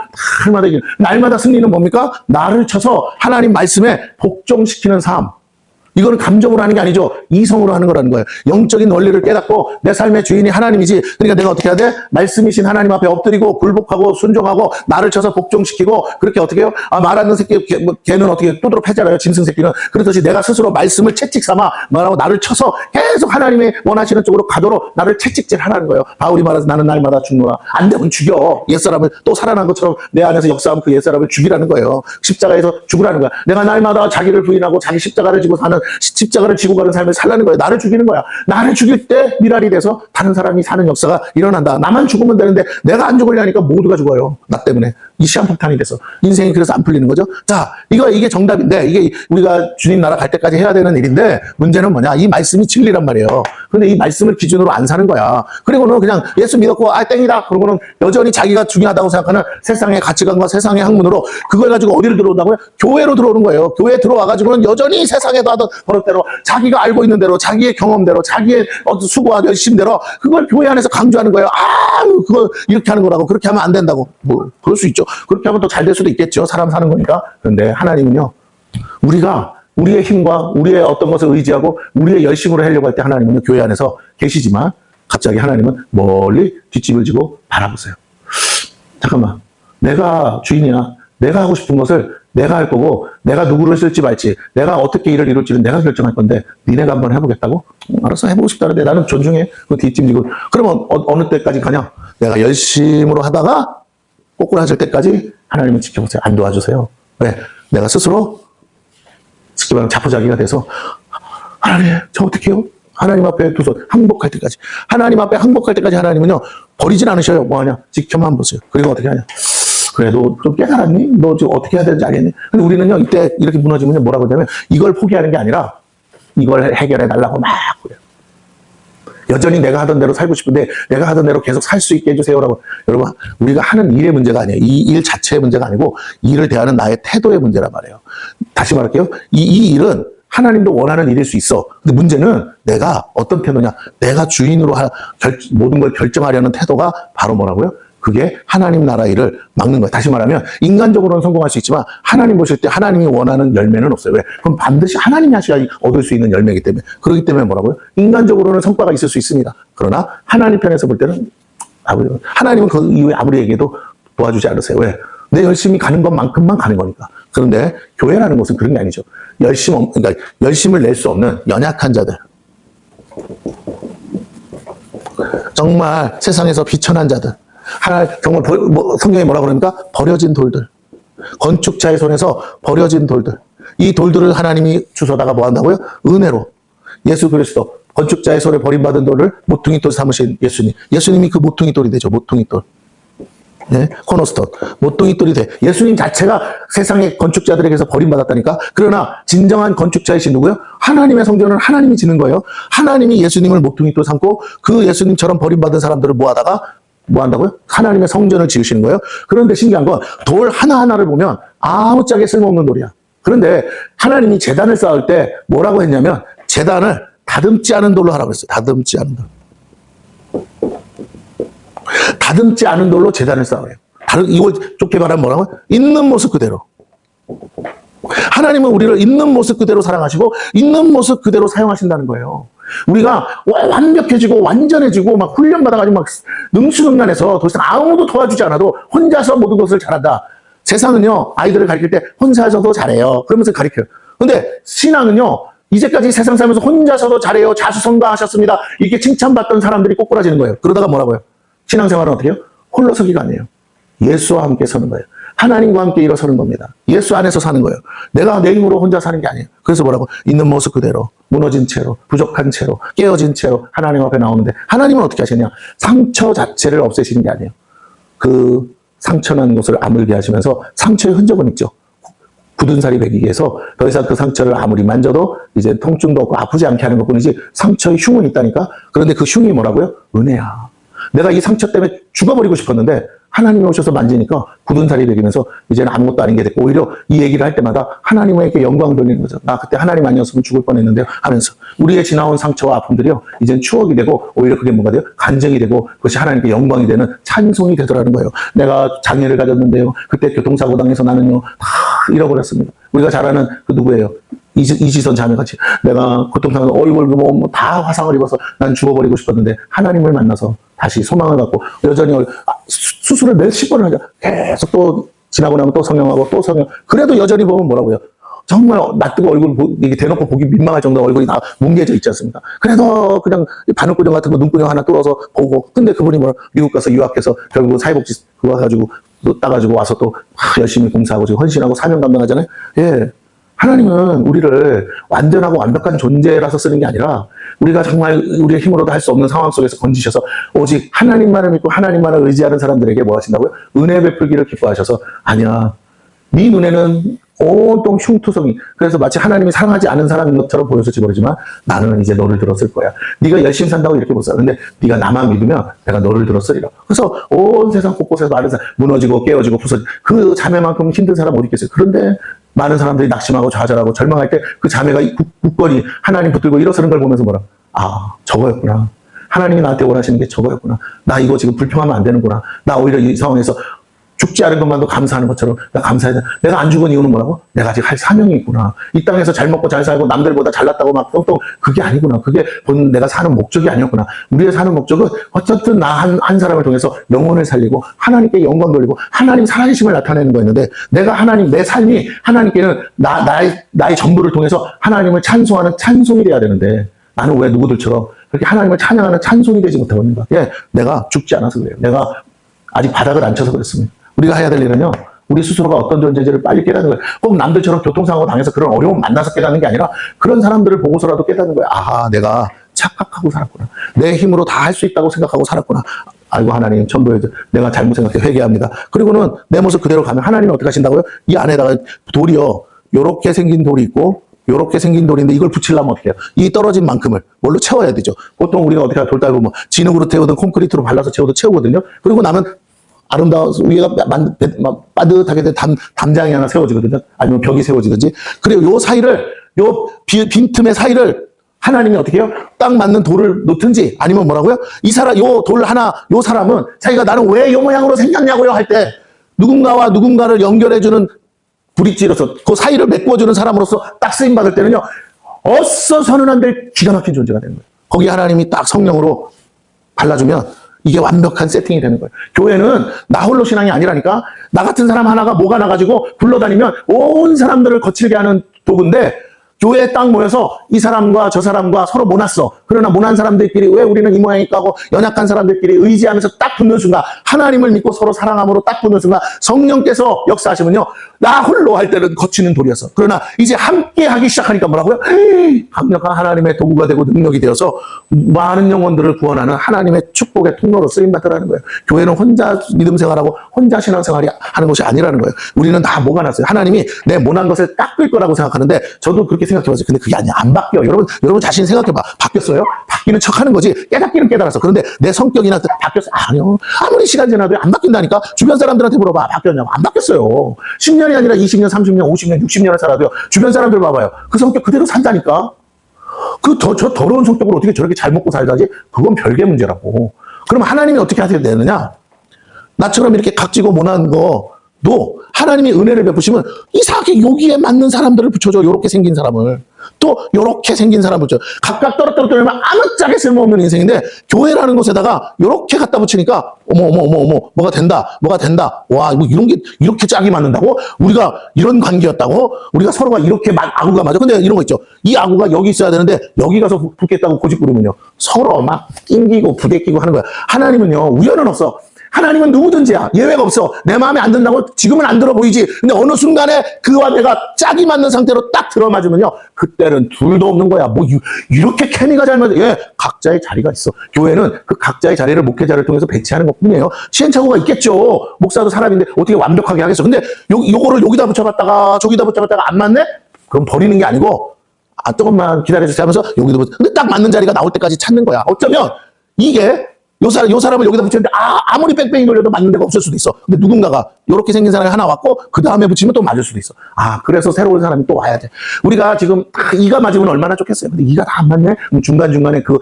날마다 승리는 뭡니까? 나를 쳐서 하나님 말씀에 복종시키는 삶. 이거는 감정으로 하는 게 아니죠. 이성으로 하는 거라는 거예요. 영적인 원리를 깨닫고 내 삶의 주인이 하나님이지. 그러니까 내가 어떻게 해야 돼? 말씀이신 하나님 앞에 엎드리고 굴복하고 순종하고 나를 쳐서 복종시키고, 그렇게 어떻게 해요? 아, 말 않는 새끼, 걔는 어떻게 뚜드러 패잖아요. 짐승 새끼는. 그렇듯이 내가 스스로 말씀을 채찍 삼아 말하고 나를 쳐서 계속 하나님의 원하시는 쪽으로 가도록 나를 채찍질 하라는 거예요. 바울이 말해서 나는 날마다 죽노라. 안 되면 죽여. 옛사람을 또 살아난 것처럼 내 안에서 역사하면 그 옛사람을 죽이라는 거예요. 십자가에서 죽으라는 거야. 내가 날마다 자기를 부인하고 자기 십자가를 지고 사는 십자가를 지고 가는 삶을 살라는 거예요. 나를 죽이는 거야. 나를 죽일 때 미랄이 돼서 다른 사람이 사는 역사가 일어난다. 나만 죽으면 되는데 내가 안 죽으려니까 모두가 죽어요. 나 때문에. 이 시한폭탄이 돼서. 인생이 그래서 안 풀리는 거죠. 자, 이게 정답인데, 이게 우리가 주님 나라 갈 때까지 해야 되는 일인데, 문제는 뭐냐? 이 말씀이 진리란 말이에요. 근데 이 말씀을 기준으로 안 사는 거야. 그리고는 그냥 예수 믿었고, 땡이다. 그러고는 여전히 자기가 중요하다고 생각하는 세상의 가치관과 세상의 학문으로 그걸 가지고 어디로 들어온다고요? 교회로 들어오는 거예요. 교회에 들어와가지고는 여전히 세상에도 하던 버릇대로, 자기가 알고 있는 대로, 자기의 경험대로, 자기의 수고와 열심대로 그걸 교회 안에서 강조하는 거예요. 그거 이렇게 하는 거라고. 그렇게 하면 안 된다고. 뭐, 그럴 수 있죠. 그렇게 하면 또 잘 될 수도 있겠죠. 사람 사는 거니까. 그런데 하나님은요, 우리가 우리의 힘과 우리의 어떤 것을 의지하고 우리의 열심으로 하려고 할 때 하나님은 교회 안에서 계시지만 갑자기 하나님은 멀리 뒷집을 지고 바라보세요. 잠깐만. 내가 주인이야. 내가 하고 싶은 것을 내가 할 거고 내가 누구를 쓸지 말지 내가 어떻게 일을 이룰지는 내가 결정할 건데 니네가 한번 해보겠다고? 알았어, 해보고 싶다는데 나는 존중해. 그 뒷집 지고. 그러면 어느 때까지 가냐? 내가 열심으로 하다가 꼬꾸라질 때까지 하나님은 지켜보세요. 안 도와주세요. 왜? 내가 스스로 쉽게 말하면 자포자기가 돼서 하나님 저 어떻게 해요? 하나님 앞에 두 손 항복할 때까지. 하나님 앞에 항복할 때까지 하나님은요 버리진 않으셔요. 뭐하냐? 지켜만 보세요. 그리고 어떻게 하냐? 그래도 좀 깨달았니? 너 지금 어떻게 해야 되는지 알겠니? 근데 우리는요 이때 이렇게 무너지면 뭐라고 하냐면 이걸 포기하는 게 아니라 이걸 해결해 달라고 막 그래요. 여전히 내가 하던 대로 살고 싶은데 내가 하던 대로 계속 살 수 있게 해주세요라고. 여러분, 우리가 하는 일의 문제가 아니에요. 이 일 자체의 문제가 아니고 일을 대하는 나의 태도의 문제란 말이에요. 다시 말할게요. 이 일은 하나님도 원하는 일일 수 있어. 근데 문제는 내가 어떤 태도냐. 내가 주인으로 모든 걸 결정하려는 태도가 바로 뭐라고요? 그게 하나님 나라 일을 막는 거예요. 다시 말하면 인간적으로는 성공할 수 있지만 하나님 보실 때 하나님이 원하는 열매는 없어요. 왜? 그럼 반드시 하나님이 하셔야 얻을 수 있는 열매이기 때문에. 그렇기 때문에 뭐라고요? 인간적으로는 성과가 있을 수 있습니다. 그러나 하나님 편에서 볼 때는 하나님은 그 이후에 아무리 얘기해도 도와주지 않으세요. 왜? 내 열심히 가는 것만큼만 가는 거니까. 그런데 교회라는 것은 그런 게 아니죠. 그러니까 열심을 낼 수 없는 연약한 자들. 정말 세상에서 비천한 자들. 정말 성경에 뭐라 그럽니까? 버려진 돌들. 건축자의 손에서 버려진 돌들. 이 돌들을 하나님이 주워다가 뭐 한다고요? 은혜로. 예수 그리스도. 건축자의 손에 버림받은 돌을 모퉁이 돌 삼으신 예수님. 예수님이 그 모퉁이 돌이 되죠. 모퉁이 돌. 네? 코너스톤. 모퉁이 돌이 돼. 예수님 자체가 세상의 건축자들에게서 버림받았다니까. 그러나 진정한 건축자이신 누구요? 하나님의 성전은 하나님이 지는 거예요. 하나님이 예수님을 모퉁이 돌 삼고 그 예수님처럼 버림받은 사람들을 모아다가 뭐 한다고요? 하나님의 성전을 지으시는 거예요. 그런데 신기한 건 돌 하나하나를 보면 아무짝에 쓸모없는 돌이야. 그런데 하나님이 제단을 쌓을 때 뭐라고 했냐면 제단을 다듬지 않은 돌로 하라고 했어요. 다듬지 않은 돌. 다듬지 않은 돌로 제단을 쌓으래요. 이걸 좋게 말하면 뭐라고? 있는 모습 그대로. 하나님은 우리를 있는 모습 그대로 사랑하시고 있는 모습 그대로 사용하신다는 거예요. 우리가 완벽해지고 완전해지고 막 훈련받아가지고 막 능수능란해서 더 이상 아무도 도와주지 않아도 혼자서 모든 것을 잘한다. 세상은요 아이들을 가르칠 때 혼자서도 잘해요. 그러면서 가르쳐요. 근데 신앙은요 이제까지 세상 살면서 혼자서도 잘해요. 자수성가하셨습니다. 이렇게 칭찬받던 사람들이 꼬꾸라지는 거예요. 그러다가 뭐라고요? 신앙생활은 어떻게 해요? 홀로서기가 아니에요. 예수와 함께 서는 거예요. 하나님과 함께 일어서는 겁니다. 예수 안에서 사는 거예요. 내가 내 힘으로 혼자 사는 게 아니에요. 그래서 뭐라고? 있는 모습 그대로, 무너진 채로, 부족한 채로, 깨어진 채로 하나님 앞에 나오는데 하나님은 어떻게 하시냐? 상처 자체를 없애시는 게 아니에요. 그 상처난 곳을 아물게 하시면서 상처의 흔적은 있죠. 굳은 살이 배기기 위해서 더 이상 그 상처를 아무리 만져도 이제 통증도 없고 아프지 않게 하는 것뿐이지 상처의 흉은 있다니까? 그런데 그 흉이 뭐라고요? 은혜야. 내가 이 상처 때문에 죽어버리고 싶었는데 하나님이 오셔서 만지니까 굳은 살이 되면서 이제는 아무것도 아닌 게 됐고 오히려 이 얘기를 할 때마다 하나님에게 영광 돌리는 거죠. 나 그때 하나님 아니었으면 죽을 뻔했는데요 하면서 우리의 지나온 상처와 아픔들이요 이제는 추억이 되고 오히려 그게 뭐가 돼요? 간증이 되고 그것이 하나님께 영광이 되는 찬송이 되더라는 거예요. 내가 장애를 가졌는데요 그때 교통사고 당해서 나는요 다 잃어버렸습니다. 우리가 잘 아는 그 누구예요? 이지선 자매같이 내가 고통당해서 얼굴 다 화상을 입어서 난 죽어버리고 싶었는데 하나님을 만나서 다시 소망을 갖고 여전히 수술을 몇십 번을 하자. 계속 또 지나고 나면 또 성형하고 또 성형. 그래도 여전히 보면 뭐라고요? 정말 낯뜨고 얼굴 이게 대놓고 보기 민망할 정도로 얼굴이 다 뭉개져 있지 않습니까? 그래도 그냥 바늘구녕 같은 거 눈구녕 하나 뚫어서 보고. 근데 그분이 미국 가서 유학해서 결국 사회복지 그거 가지고 또 따가지고 와서 또 열심히 공사하고 지금 헌신하고 사명 감당하잖아요. 예. 하나님은 우리를 완전하고 완벽한 존재라서 쓰는 게 아니라 우리가 정말 우리의 힘으로도 할 수 없는 상황 속에서 건지셔서 오직 하나님만을 믿고 하나님만을 의지하는 사람들에게 뭐 하신다고요? 은혜 베풀기를 기뻐하셔서 아니야. 네 눈에는 온통 흉투성이 그래서 마치 하나님이 사랑하지 않은 사람인 것처럼 보였을지 모르지만 나는 이제 너를 들었을 거야. 네가 열심히 산다고 이렇게 못 살아. 근데 네가 나만 믿으면 내가 너를 들었으리라. 그래서 온 세상 곳곳에서 많은 사람 무너지고 깨어지고 부서지고 그 자매만큼 힘든 사람 어디 있겠어요. 그런데 많은 사람들이 낙심하고 좌절하고 절망할 때 그 자매가 굳건히 하나님 붙들고 일어서는 걸 보면서 뭐라 저거였구나. 하나님이 나한테 원하시는 게 저거였구나. 나 이거 지금 불평하면 안 되는구나. 나 오히려 이 상황에서 죽지 않은 것만도 감사하는 것처럼 나 감사해야 돼. 내가 안 죽은 이유는 뭐라고? 내가 아직 할 사명이 있구나. 이 땅에서 잘 먹고 잘 살고 남들보다 잘났다고 막 똥똥 그게 아니구나. 그게 본 내가 사는 목적이 아니었구나. 우리의 사는 목적은 어쨌든 나 한 사람을 통해서 영혼을 살리고 하나님께 영광 돌리고 하나님 살아계심을 나타내는 거였는데 내가 하나님 내 삶이 하나님께는 나의 전부를 통해서 하나님을 찬송하는 찬송이 돼야 되는데 나는 왜 누구들처럼 그렇게 하나님을 찬양하는 찬송이 되지 못하고 있는가? 예, 내가 죽지 않아서 그래요. 내가 아직 바닥을 안 쳐서 그렇습니다. 우리가 해야 될 일은요, 우리 스스로가 어떤 존재인지를 빨리 깨닫는 거예요. 꼭 남들처럼 교통사고 당해서 그런 어려움 만나서 깨닫는 게 아니라 그런 사람들을 보고서라도 깨닫는 거예요. 내가 착각하고 살았구나. 내 힘으로 다 할 수 있다고 생각하고 살았구나. 아이고 하나님 천도에 내가 잘못 생각해 회개합니다. 그리고는 내 모습 그대로 가면 하나님이 어떻게 하신다고요? 이 안에다가 돌이요. 요렇게 생긴 돌이 있고 요렇게 생긴 돌인데 이걸 붙이려면 어떻게 해요? 이 떨어진 만큼을 뭘로 채워야 되죠. 보통 우리가 어떻게 돌 달고 뭐 진흙으로 태우든 콘크리트로 발라서 채우거든요. 그리고 나면 아름다워 위에가 빠듯하게 된 담장이 하나 세워지거든요. 아니면 벽이 세워지든지. 그리고 요 사이를 요 빈틈의 사이를 하나님이 어떻게 해요? 딱 맞는 돌을 놓든지 아니면 뭐라고요? 이 사람 요 돌 하나 요 사람은 자기가 나는 왜 요 모양으로 생겼냐고요 할 때 누군가와 누군가를 연결해주는 브릿지로서 그 사이를 메꿔주는 사람으로서 딱 쓰임 받을 때는요 어서서는 안 될 기가 막힌 존재가 되는 거예요. 거기 하나님이 딱 성령으로 발라주면 이게 완벽한 세팅이 되는 거예요. 교회는 나 홀로 신앙이 아니라니까. 나 같은 사람 하나가 뭐가 나가지고 굴러다니면 온 사람들을 거칠게 하는 도구인데 교회에 딱 모여서 이 사람과 저 사람과 서로 모났어. 그러나 모난 사람들끼리 왜 우리는 이 모양일까 하고 연약한 사람들끼리 의지하면서 딱 붙는 순간 하나님을 믿고 서로 사랑함으로 딱 붙는 순간 성령께서 역사하시면요. 나 홀로 할 때는 거치는 돌이었어. 그러나 이제 함께 하기 시작하니까 뭐라고요? 강력한 하나님의 도구가 되고 능력이 되어서 많은 영혼들을 구원하는 하나님의 축복의 통로로 쓰임받으라는 거예요. 교회는 혼자 믿음 생활하고 혼자 신앙 생활이 하는 것이 아니라는 거예요. 우리는 다 뭐가 났어요. 하나님이 내 모난 것을 닦을 거라고 생각하는데 저도 그렇게 생각해봤어요. 근데 그게 아니야. 안 바뀌어. 여러분 자신 생각해봐. 바뀌었어요? 바뀌는 척 하는 거지. 깨닫기는 깨달았어. 그런데 내 성격이나 바뀌었어. 아니요. 아무리 시간 지나도 안 바뀐다니까. 주변 사람들한테 물어봐. 바뀌었냐고. 안 바뀌었어요. 10년이 아니라 20년, 30년, 50년, 60년을 살아도요. 주변 사람들 봐봐요. 그 성격 그대로 산다니까. 저 더러운 성격으로 어떻게 저렇게 잘 먹고 살다지? 그건 별개 문제라고. 그럼 하나님이 어떻게 하셔야 되느냐? 나처럼 이렇게 각지고 모난 거도 하나님이 은혜를 베푸시면 이상하게 여기에 맞는 사람들을 붙여줘. 요렇게 생긴 사람을. 또 요렇게 생긴 사람을 붙여. 각각 떨어뜨리면 아무짝에 쓸모없는 인생인데 교회라는 곳에다가 요렇게 갖다 붙이니까 어머 뭐가 된다. 와 뭐 이런 게 이렇게 짝이 맞는다고? 우리가 이런 관계였다고? 우리가 서로가 이렇게 아구가 맞아. 근데 이런 거 있죠. 이 아구가 여기 있어야 되는데 여기 가서 붙겠다고 고집 부리면요. 서로 막 낑기고 부대끼고 하는 거야. 하나님은요. 우연은 없어. 하나님은 누구든지야. 예외가 없어. 내 마음에 안 든다고 지금은 안 들어 보이지. 근데 어느 순간에 그와 내가 짝이 맞는 상태로 딱 들어맞으면요. 그때는 둘도 없는 거야. 뭐 이렇게 케미가 잘 맞아. 예, 각자의 자리가 있어. 교회는 그 각자의 자리를 목회자를 통해서 배치하는 것뿐이에요. 시행착오가 있겠죠. 목사도 사람인데 어떻게 완벽하게 하겠어. 근데 요거를 여기다 붙여봤다가 저기다 붙여봤다가 안 맞네? 그럼 버리는 게 아니고 조금만 기다려주세요 하면서 여기도 근데 딱 맞는 자리가 나올 때까지 찾는 거야. 어쩌면 이게 요 사람을 여기다 붙였는데 아무리 뺑뺑이 돌려도 맞는 데가 없을 수도 있어. 근데 누군가가 이렇게 생긴 사람이 하나 왔고 그 다음에 붙이면 또 맞을 수도 있어. 그래서 새로운 사람이 또 와야 돼. 우리가 지금 이가 맞으면 얼마나 좋겠어요. 근데 이가 다 안 맞네? 그럼 중간중간에 그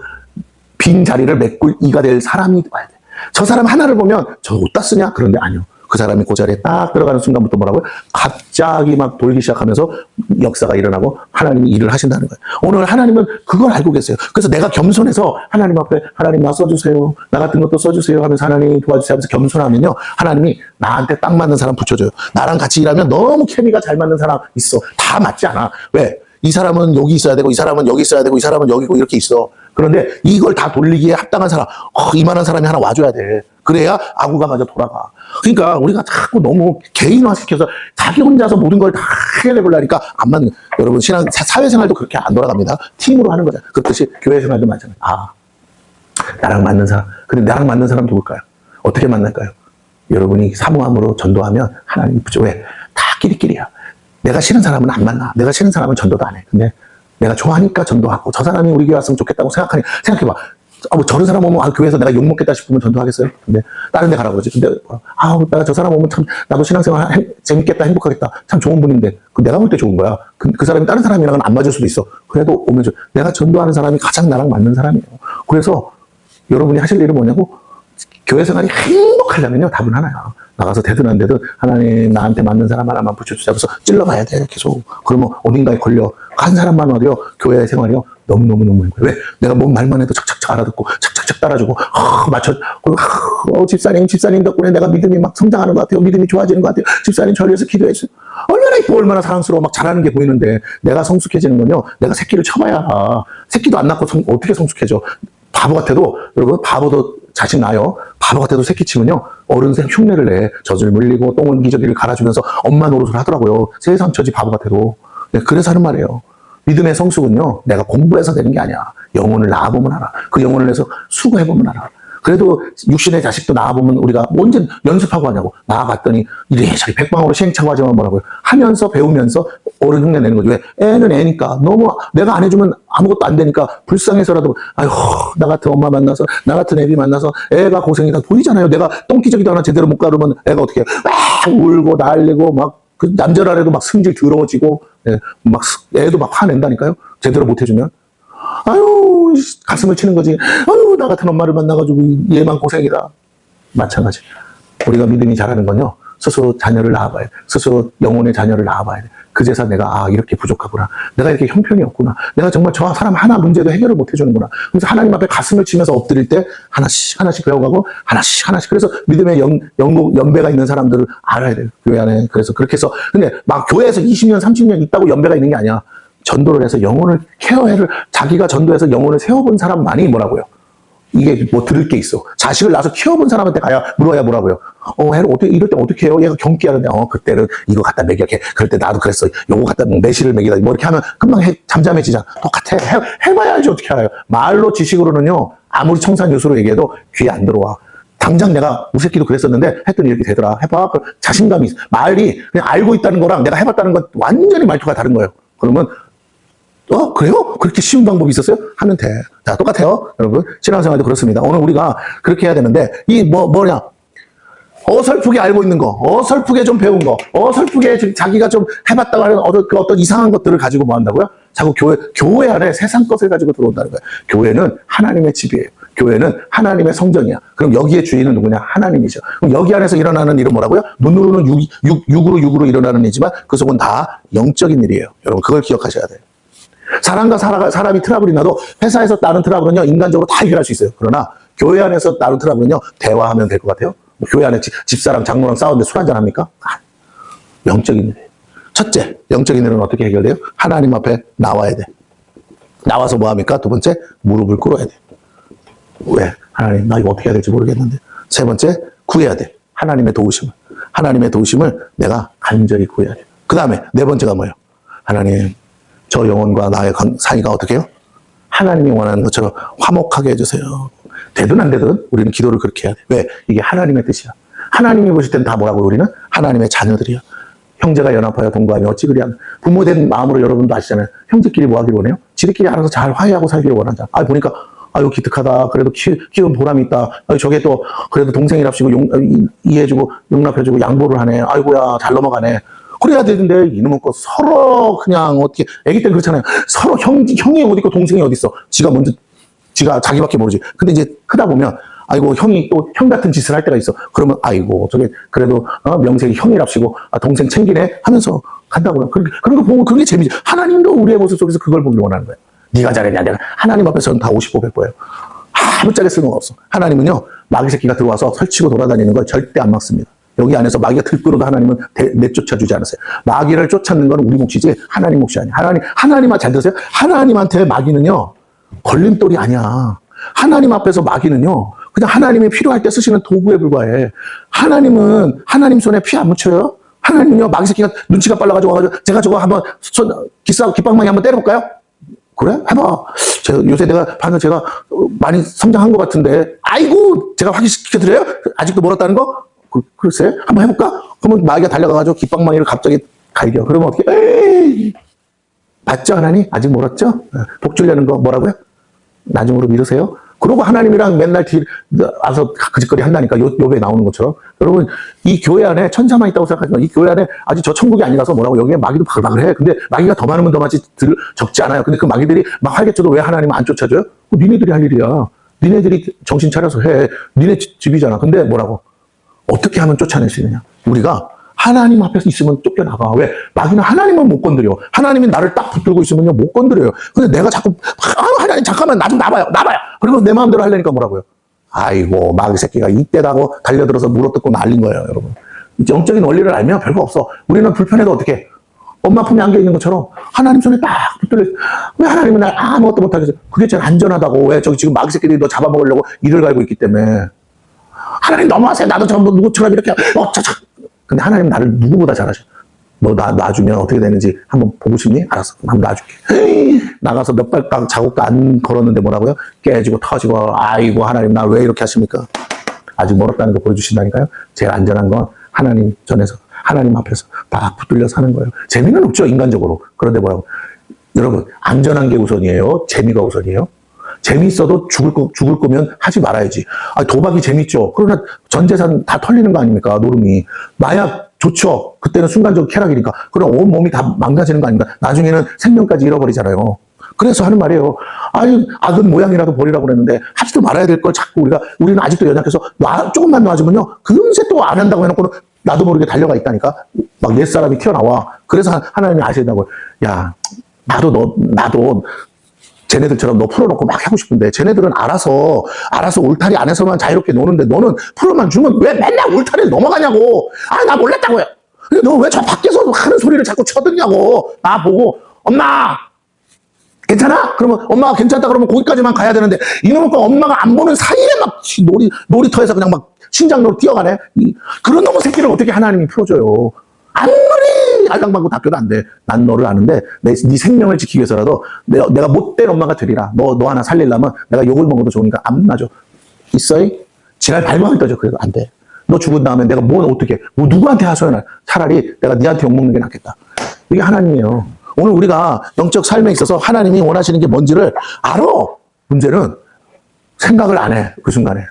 빈 자리를 메꿀 이가 될 사람이 와야 돼. 저 사람 하나를 보면 저 어디다 쓰냐? 그런데 아니요. 그 사람이 그 자리에 딱 들어가는 순간부터 뭐라고요? 갑자기 막 돌기 시작하면서 역사가 일어나고 하나님이 일을 하신다는 거예요. 오늘 하나님은 그걸 알고 계세요. 그래서 내가 겸손해서 하나님 앞에 하나님 나 써주세요. 나 같은 것도 써주세요 하면서 하나님 도와주세요 하면서 겸손하면요. 하나님이 나한테 딱 맞는 사람 붙여줘요. 나랑 같이 일하면 너무 케미가 잘 맞는 사람 있어. 다 맞지 않아. 왜? 이 사람은 여기 있어야 되고 이 사람은 여기 있어야 되고 이 사람은 여기고 이렇게 있어. 그런데 이걸 다 돌리기에 합당한 사람, 이만한 사람이 하나 와줘야 돼. 그래야 아구가 마저 돌아가. 그러니까 우리가 자꾸 너무 개인화시켜서 자기 혼자서 모든 걸 다 해내보려니까 안 맞는, 여러분, 사회생활도 그렇게 안 돌아갑니다. 팀으로 하는 거잖아요. 그렇듯이 교회 생활도 마찬가지. 나랑 맞는 사람. 근데 나랑 맞는 사람 누굴까요? 어떻게 만날까요? 여러분이 사모함으로 전도하면 하나님이 붙죠. 왜? 다 끼리끼리야. 내가 싫은 사람은 안 만나. 내가 싫은 사람은 전도도 안 해. 근데 내가 좋아하니까 전도하고, 저 사람이 우리 교회 왔으면 좋겠다고 생각해봐. 뭐 저런 사람 오면 교회에서 내가 욕먹겠다 싶으면 전도하겠어요? 근데 다른 데 가라고 그러지. 근데 내가 저 사람 오면 참 나도 신앙생활 재밌겠다, 행복하겠다, 참 좋은 분인데 내가 볼 때 좋은 거야. 그 사람이 다른 사람이랑은 안 맞을 수도 있어. 그래도 오면 내가 전도하는 사람이 가장 나랑 맞는 사람이에요. 그래서 여러분이 하실 일은 뭐냐고, 교회 생활이 행복하려면요, 답은 하나야. 나가서 되든 안 되든 하나님 나한테 맞는 사람 하나만 붙여주자면서 찔러봐야 돼, 계속. 그러면 어딘가에 걸려. 한 사람만 와도요, 교회 생활이요, 너무너무 행복해. 왜? 내가 뭔 말만 해도 착착착 알아듣고 착착착 따라주고 집사님 덕분에 내가 믿음이 막 성장하는 것 같아요. 믿음이 좋아지는 것 같아요. 집사님 저를 위해서 기도해주세요. 얼마나 이쁘고 얼마나 사랑스러워. 막 잘하는 게 보이는데, 내가 성숙해지는 건요, 내가 새끼를 쳐봐야 알아. 새끼도 안 낳고 어떻게 성숙해져. 바보 같아도, 여러분, 바보도 자신 나요. 바보 같아도 새끼 치면요, 어른생 흉내를 내. 젖을 물리고 똥을 기저귀를 갈아주면서 엄마 노릇을 하더라고요. 세상 처지 바보 같아도. 네, 그래서 하는 말이에요. 믿음의 성숙은요, 내가 공부해서 되는 게 아니야. 영혼을 낳아보면 알아. 그 영혼을 내서 수고해보면 알아. 그래도 육신의 자식도 낳아보면 우리가 언제 연습하고 하냐고. 낳아봤더니 이래저래 백방으로 시행착오 하지만 뭐라고요. 하면서 배우면서 어른 흉내 내는 거죠. 왜? 애는 애니까. 너무 내가 안 해주면 아무것도 안 되니까 불쌍해서라도, 아휴, 나 같은 엄마 만나서, 나 같은 애비 만나서 애가 고생이다 보이잖아요. 내가 똥기저귀도 하나 제대로 못 가르면 애가 어떻게 해. 막 울고 난리고 막, 그 남절아래도 막 승질 더러워지고, 예, 막 애도 막 화낸다니까요. 제대로 못 해주면. 아유, 가슴을 치는 거지. 아유, 나 같은 엄마를 만나가지고 얘만 고생이다. 마찬가지. 우리가 믿음이 자라는 건요, 스스로 자녀를 낳아봐야 돼. 스스로 영혼의 자녀를 낳아봐야 돼. 그제서 내가 이렇게 부족하구나. 내가 이렇게 형편이 없구나. 내가 정말 저 사람 하나 문제도 해결을 못 해주는구나. 그래서 하나님 앞에 가슴을 치면서 엎드릴 때 하나씩 배워가고 하나씩. 그래서 믿음의 연배가 있는 사람들을 알아야 돼요. 교회 안에. 그래서 그렇게 해서. 근데 막 교회에서 20년, 30년 있다고 연배가 있는 게 아니야. 전도를 해서 영혼을 자기가 전도해서 영혼을 세워본 사람만이 뭐라고요? 이게 뭐 들을 게 있어. 자식을 낳아서 키워본 사람한테 가야 물어야 뭐라고요? 애를 이럴 때 어떻게 해요? 얘가 경기하는데, 그때는 이거 갖다 먹여. 그럴 때 나도 그랬어. 요거 갖다 매실을 먹이다. 뭐 이렇게 하면 금방 잠잠해지잖아. 똑같아. 해봐야 알지. 어떻게 알아요? 말로 지식으로는요, 아무리 청산유수로 얘기해도 귀에 안 들어와. 당장 내가 우리 새끼도 그랬었는데 했더니 이렇게 되더라. 해봐. 자신감이 있어. 말이 그냥 알고 있다는 거랑 내가 해봤다는 건 완전히 말투가 다른 거예요. 그러면 그래요? 그렇게 쉬운 방법이 있었어요? 하면 돼. 자, 똑같아요. 여러분. 신앙생활도 그렇습니다. 오늘 우리가 그렇게 해야 되는데, 뭐냐. 어설프게 알고 있는 거, 어설프게 좀 배운 거, 어설프게 자기가 좀 해봤다고 하는 어떤 이상한 것들을 가지고 뭐 한다고요? 자꾸 교회 안에 세상 것을 가지고 들어온다는 거예요. 교회는 하나님의 집이에요. 교회는 하나님의 성전이야. 그럼 여기에 주인은 누구냐? 하나님이죠. 그럼 여기 안에서 일어나는 일은 뭐라고요? 눈으로는 육으로 일어나는 일이지만 그 속은 다 영적인 일이에요. 여러분, 그걸 기억하셔야 돼요. 사람과 사람이 트러블이 나도 회사에서 나는 트러블은요, 인간적으로 다 해결할 수 있어요. 그러나 교회 안에서 나는 트러블은요, 대화하면 될 것 같아요. 교회 안에 집사람, 장로랑 싸우는데 술 한잔 합니까? 영적인 일이에요. 첫째, 영적인 일은 어떻게 해결돼요? 하나님 앞에 나와야 돼. 나와서 뭐 합니까? 두 번째, 무릎을 꿇어야 돼. 왜? 하나님, 나 이거 어떻게 해야 될지 모르겠는데. 세 번째, 구해야 돼. 하나님의 도우심을 내가 간절히 구해야 돼. 그 다음에 네 번째가 뭐예요? 하나님, 저 영혼과 나의 사이가 어떻게 해요? 하나님이 원하는 것처럼 화목하게 해주세요. 되든 안 되든 우리는 기도를 그렇게 해야 돼. 왜? 이게 하나님의 뜻이야. 하나님이 보실 때는 다 뭐라고 우리는? 하나님의 자녀들이야. 형제가 연합하여 동거하며 어찌 그리하면. 부모된 마음으로 여러분도 아시잖아요. 형제끼리 뭐 하기를 원해요? 지들끼리 알아서 잘 화해하고 살기를 원하잖아. 보니까 아유 기특하다. 그래도 키운 보람이 있다. 저게 또 그래도 동생이랍시고 이해해주고 용납해주고 양보를 하네. 아이고야 잘 넘어가네. 그래야 되는데 이놈은 거 서로 그냥 어떻게 애기 때 그렇잖아요. 서로 형이 어디 있고 동생이 어디 있어. 지가 자기밖에 모르지. 근데 이제 크다 보면 아이고 형이 또 형 같은 짓을 할 때가 있어. 그러면 아이고 저게 그래도 명색이 형이랍시고 동생 챙기네 하면서 간다고요. 그런 거 보면 그게 재미지. 하나님도 우리의 모습 속에서 그걸 보길 원하는 거예요. 네가 잘했냐 내가. 하나님 앞에서는 다 50, 100%예요. 아무짝에 쓸모가 없어. 하나님은요 마귀 새끼가 들어와서 설치고 돌아다니는 걸 절대 안 막습니다. 여기 안에서 마귀가 들끓어도 하나님은 내쫓아주지 않으세요. 마귀를 쫓아내는 건 우리 몫이지 하나님 몫이 아니야. 하나님만 잘 들으세요. 하나님한테 마귀는요 걸림돌이 아니야. 하나님 앞에서 마귀는요 그냥 하나님이 필요할 때 쓰시는 도구에 불과해. 하나님은 하나님 손에 피 안 묻혀요? 하나님은요, 마귀 새끼가 눈치가 빨라가지고 와가지고 제가 저거 한번 깃방망이 한번 때려볼까요? 그래? 해봐. 요새 내가 방금 제가 많이 성장한 것 같은데, 아이고, 제가 확인시켜드려요? 아직도 멀었다는 거? 글쎄, 한번 해볼까? 그러면 마귀가 달려가가지고 깃방망이를 갑자기 갈겨. 그러면 어떻게, 에이! 봤죠, 하나님? 아직 멀었죠? 복 주려는 거 뭐라고요? 나중으로 미루세요. 그러고 하나님이랑 맨날 와서 그짓거리 한다니까, 요배 나오는 것처럼. 여러분, 이 교회 안에 천사만 있다고 생각하지 마. 이 교회 안에 아직 저 천국이 아니라서 뭐라고, 여기에 마귀도 바글바글 해. 근데 마귀가 더 많으면 더 많지 적지 않아요. 근데 그 마귀들이 막 활개쳐도 왜 하나님은 안 쫓아줘요? 니네들이 할 일이야. 니네들이 정신 차려서 해. 니네 집이잖아. 근데 뭐라고? 어떻게 하면 쫓아낼 수 있느냐? 우리가 하나님 앞에서 있으면 쫓겨나가. 왜? 마귀는 하나님은 못 건드려. 하나님이 나를 딱 붙들고 있으면요, 못 건드려요. 근데 내가 자꾸, 하나님, 잠깐만, 나 좀 나봐요. 그러면 내 마음대로 하려니까 뭐라고요? 아이고, 마귀 새끼가 이때다고 달려들어서 물어뜯고 날린 거예요, 여러분. 영적인 원리를 알면 별거 없어. 우리는 불편해도 어떻게 해? 엄마 품에 안겨 있는 것처럼 하나님 손에 딱 붙들려. 왜 하나님은 날 아무것도 못하게 해서? 그게 제일 안전하다고. 왜? 저기 지금 마귀 새끼들이 너 잡아먹으려고 이를 갈고 있기 때문에. 하나님 너무하세요. 나도 저 누구처럼 이렇게, 근데 하나님 나를 누구보다 잘하셔. 너 놔주면 어떻게 되는지 한번 보고 싶니? 알았어. 한번 놔줄게. 나가서 몇 발짝 자국도 안 걸었는데 뭐라고요? 깨지고 터지고, 아이고, 하나님 나 왜 이렇게 하십니까? 아직 멀었다는 거 보여주신다니까요? 제일 안전한 건 하나님 전에서, 하나님 앞에서 다 붙들려 사는 거예요. 재미는 없죠, 인간적으로. 그런데 뭐라고? 여러분, 안전한 게 우선이에요? 재미가 우선이에요? 재미있어도 죽을 거면 하지 말아야지. 도박이 재밌죠. 그러나 전 재산 다 털리는 거 아닙니까? 노름이. 마약 좋죠. 그때는 순간적 쾌락이니까. 그럼 온 몸이 다 망가지는 거 아닙니까? 나중에는 생명까지 잃어버리잖아요. 그래서 하는 말이에요. 악은 모양이라도 버리라고 그랬는데 하지도 말아야 될 걸 자꾸 우리는 아직도 연약해서 조금만 놔주면요. 금세 또 안 한다고 해놓고는 나도 모르게 달려가 있다니까. 막 옛사람이 튀어나와. 그래서 하나님이 아신다고. 야, 나도 쟤네들처럼 너 풀어놓고 막 하고 싶은데 쟤네들은 알아서 울타리 안에서만 자유롭게 노는데 너는 풀어만 주면 왜 맨날 울타리를 넘어가냐고. 나 몰랐다고요. 너 왜 저 밖에서 하는 소리를 자꾸 쳐듣냐고. 나 보고 엄마 괜찮아? 그러면 엄마가 괜찮다 그러면 거기까지만 가야 되는데 이놈의 거 엄마가 안 보는 사이에 막 놀이터에서 그냥 막 신장으로 뛰어가네. 그런 놈의 새끼를 어떻게 하나님이 풀어줘요. 아무리 알랑방구 닦여도 안 돼. 난 너를 아는데 네 생명을 지키기 위해서라도 내가 못된 엄마가 되리라. 너 하나 살리려면 내가 욕을 먹어도 좋으니까 안 놔줘. 있어이? 지날 발망을 떠줘. 그래도 안 돼. 너 죽은 다음에 내가 어떻게 누구한테 하소연할. 차라리 내가 니한테 욕먹는 게 낫겠다. 이게 하나님이에요. 오늘 우리가 영적 삶에 있어서 하나님이 원하시는 게 뭔지를 알아. 문제는 생각을 안 해. 그 순간에.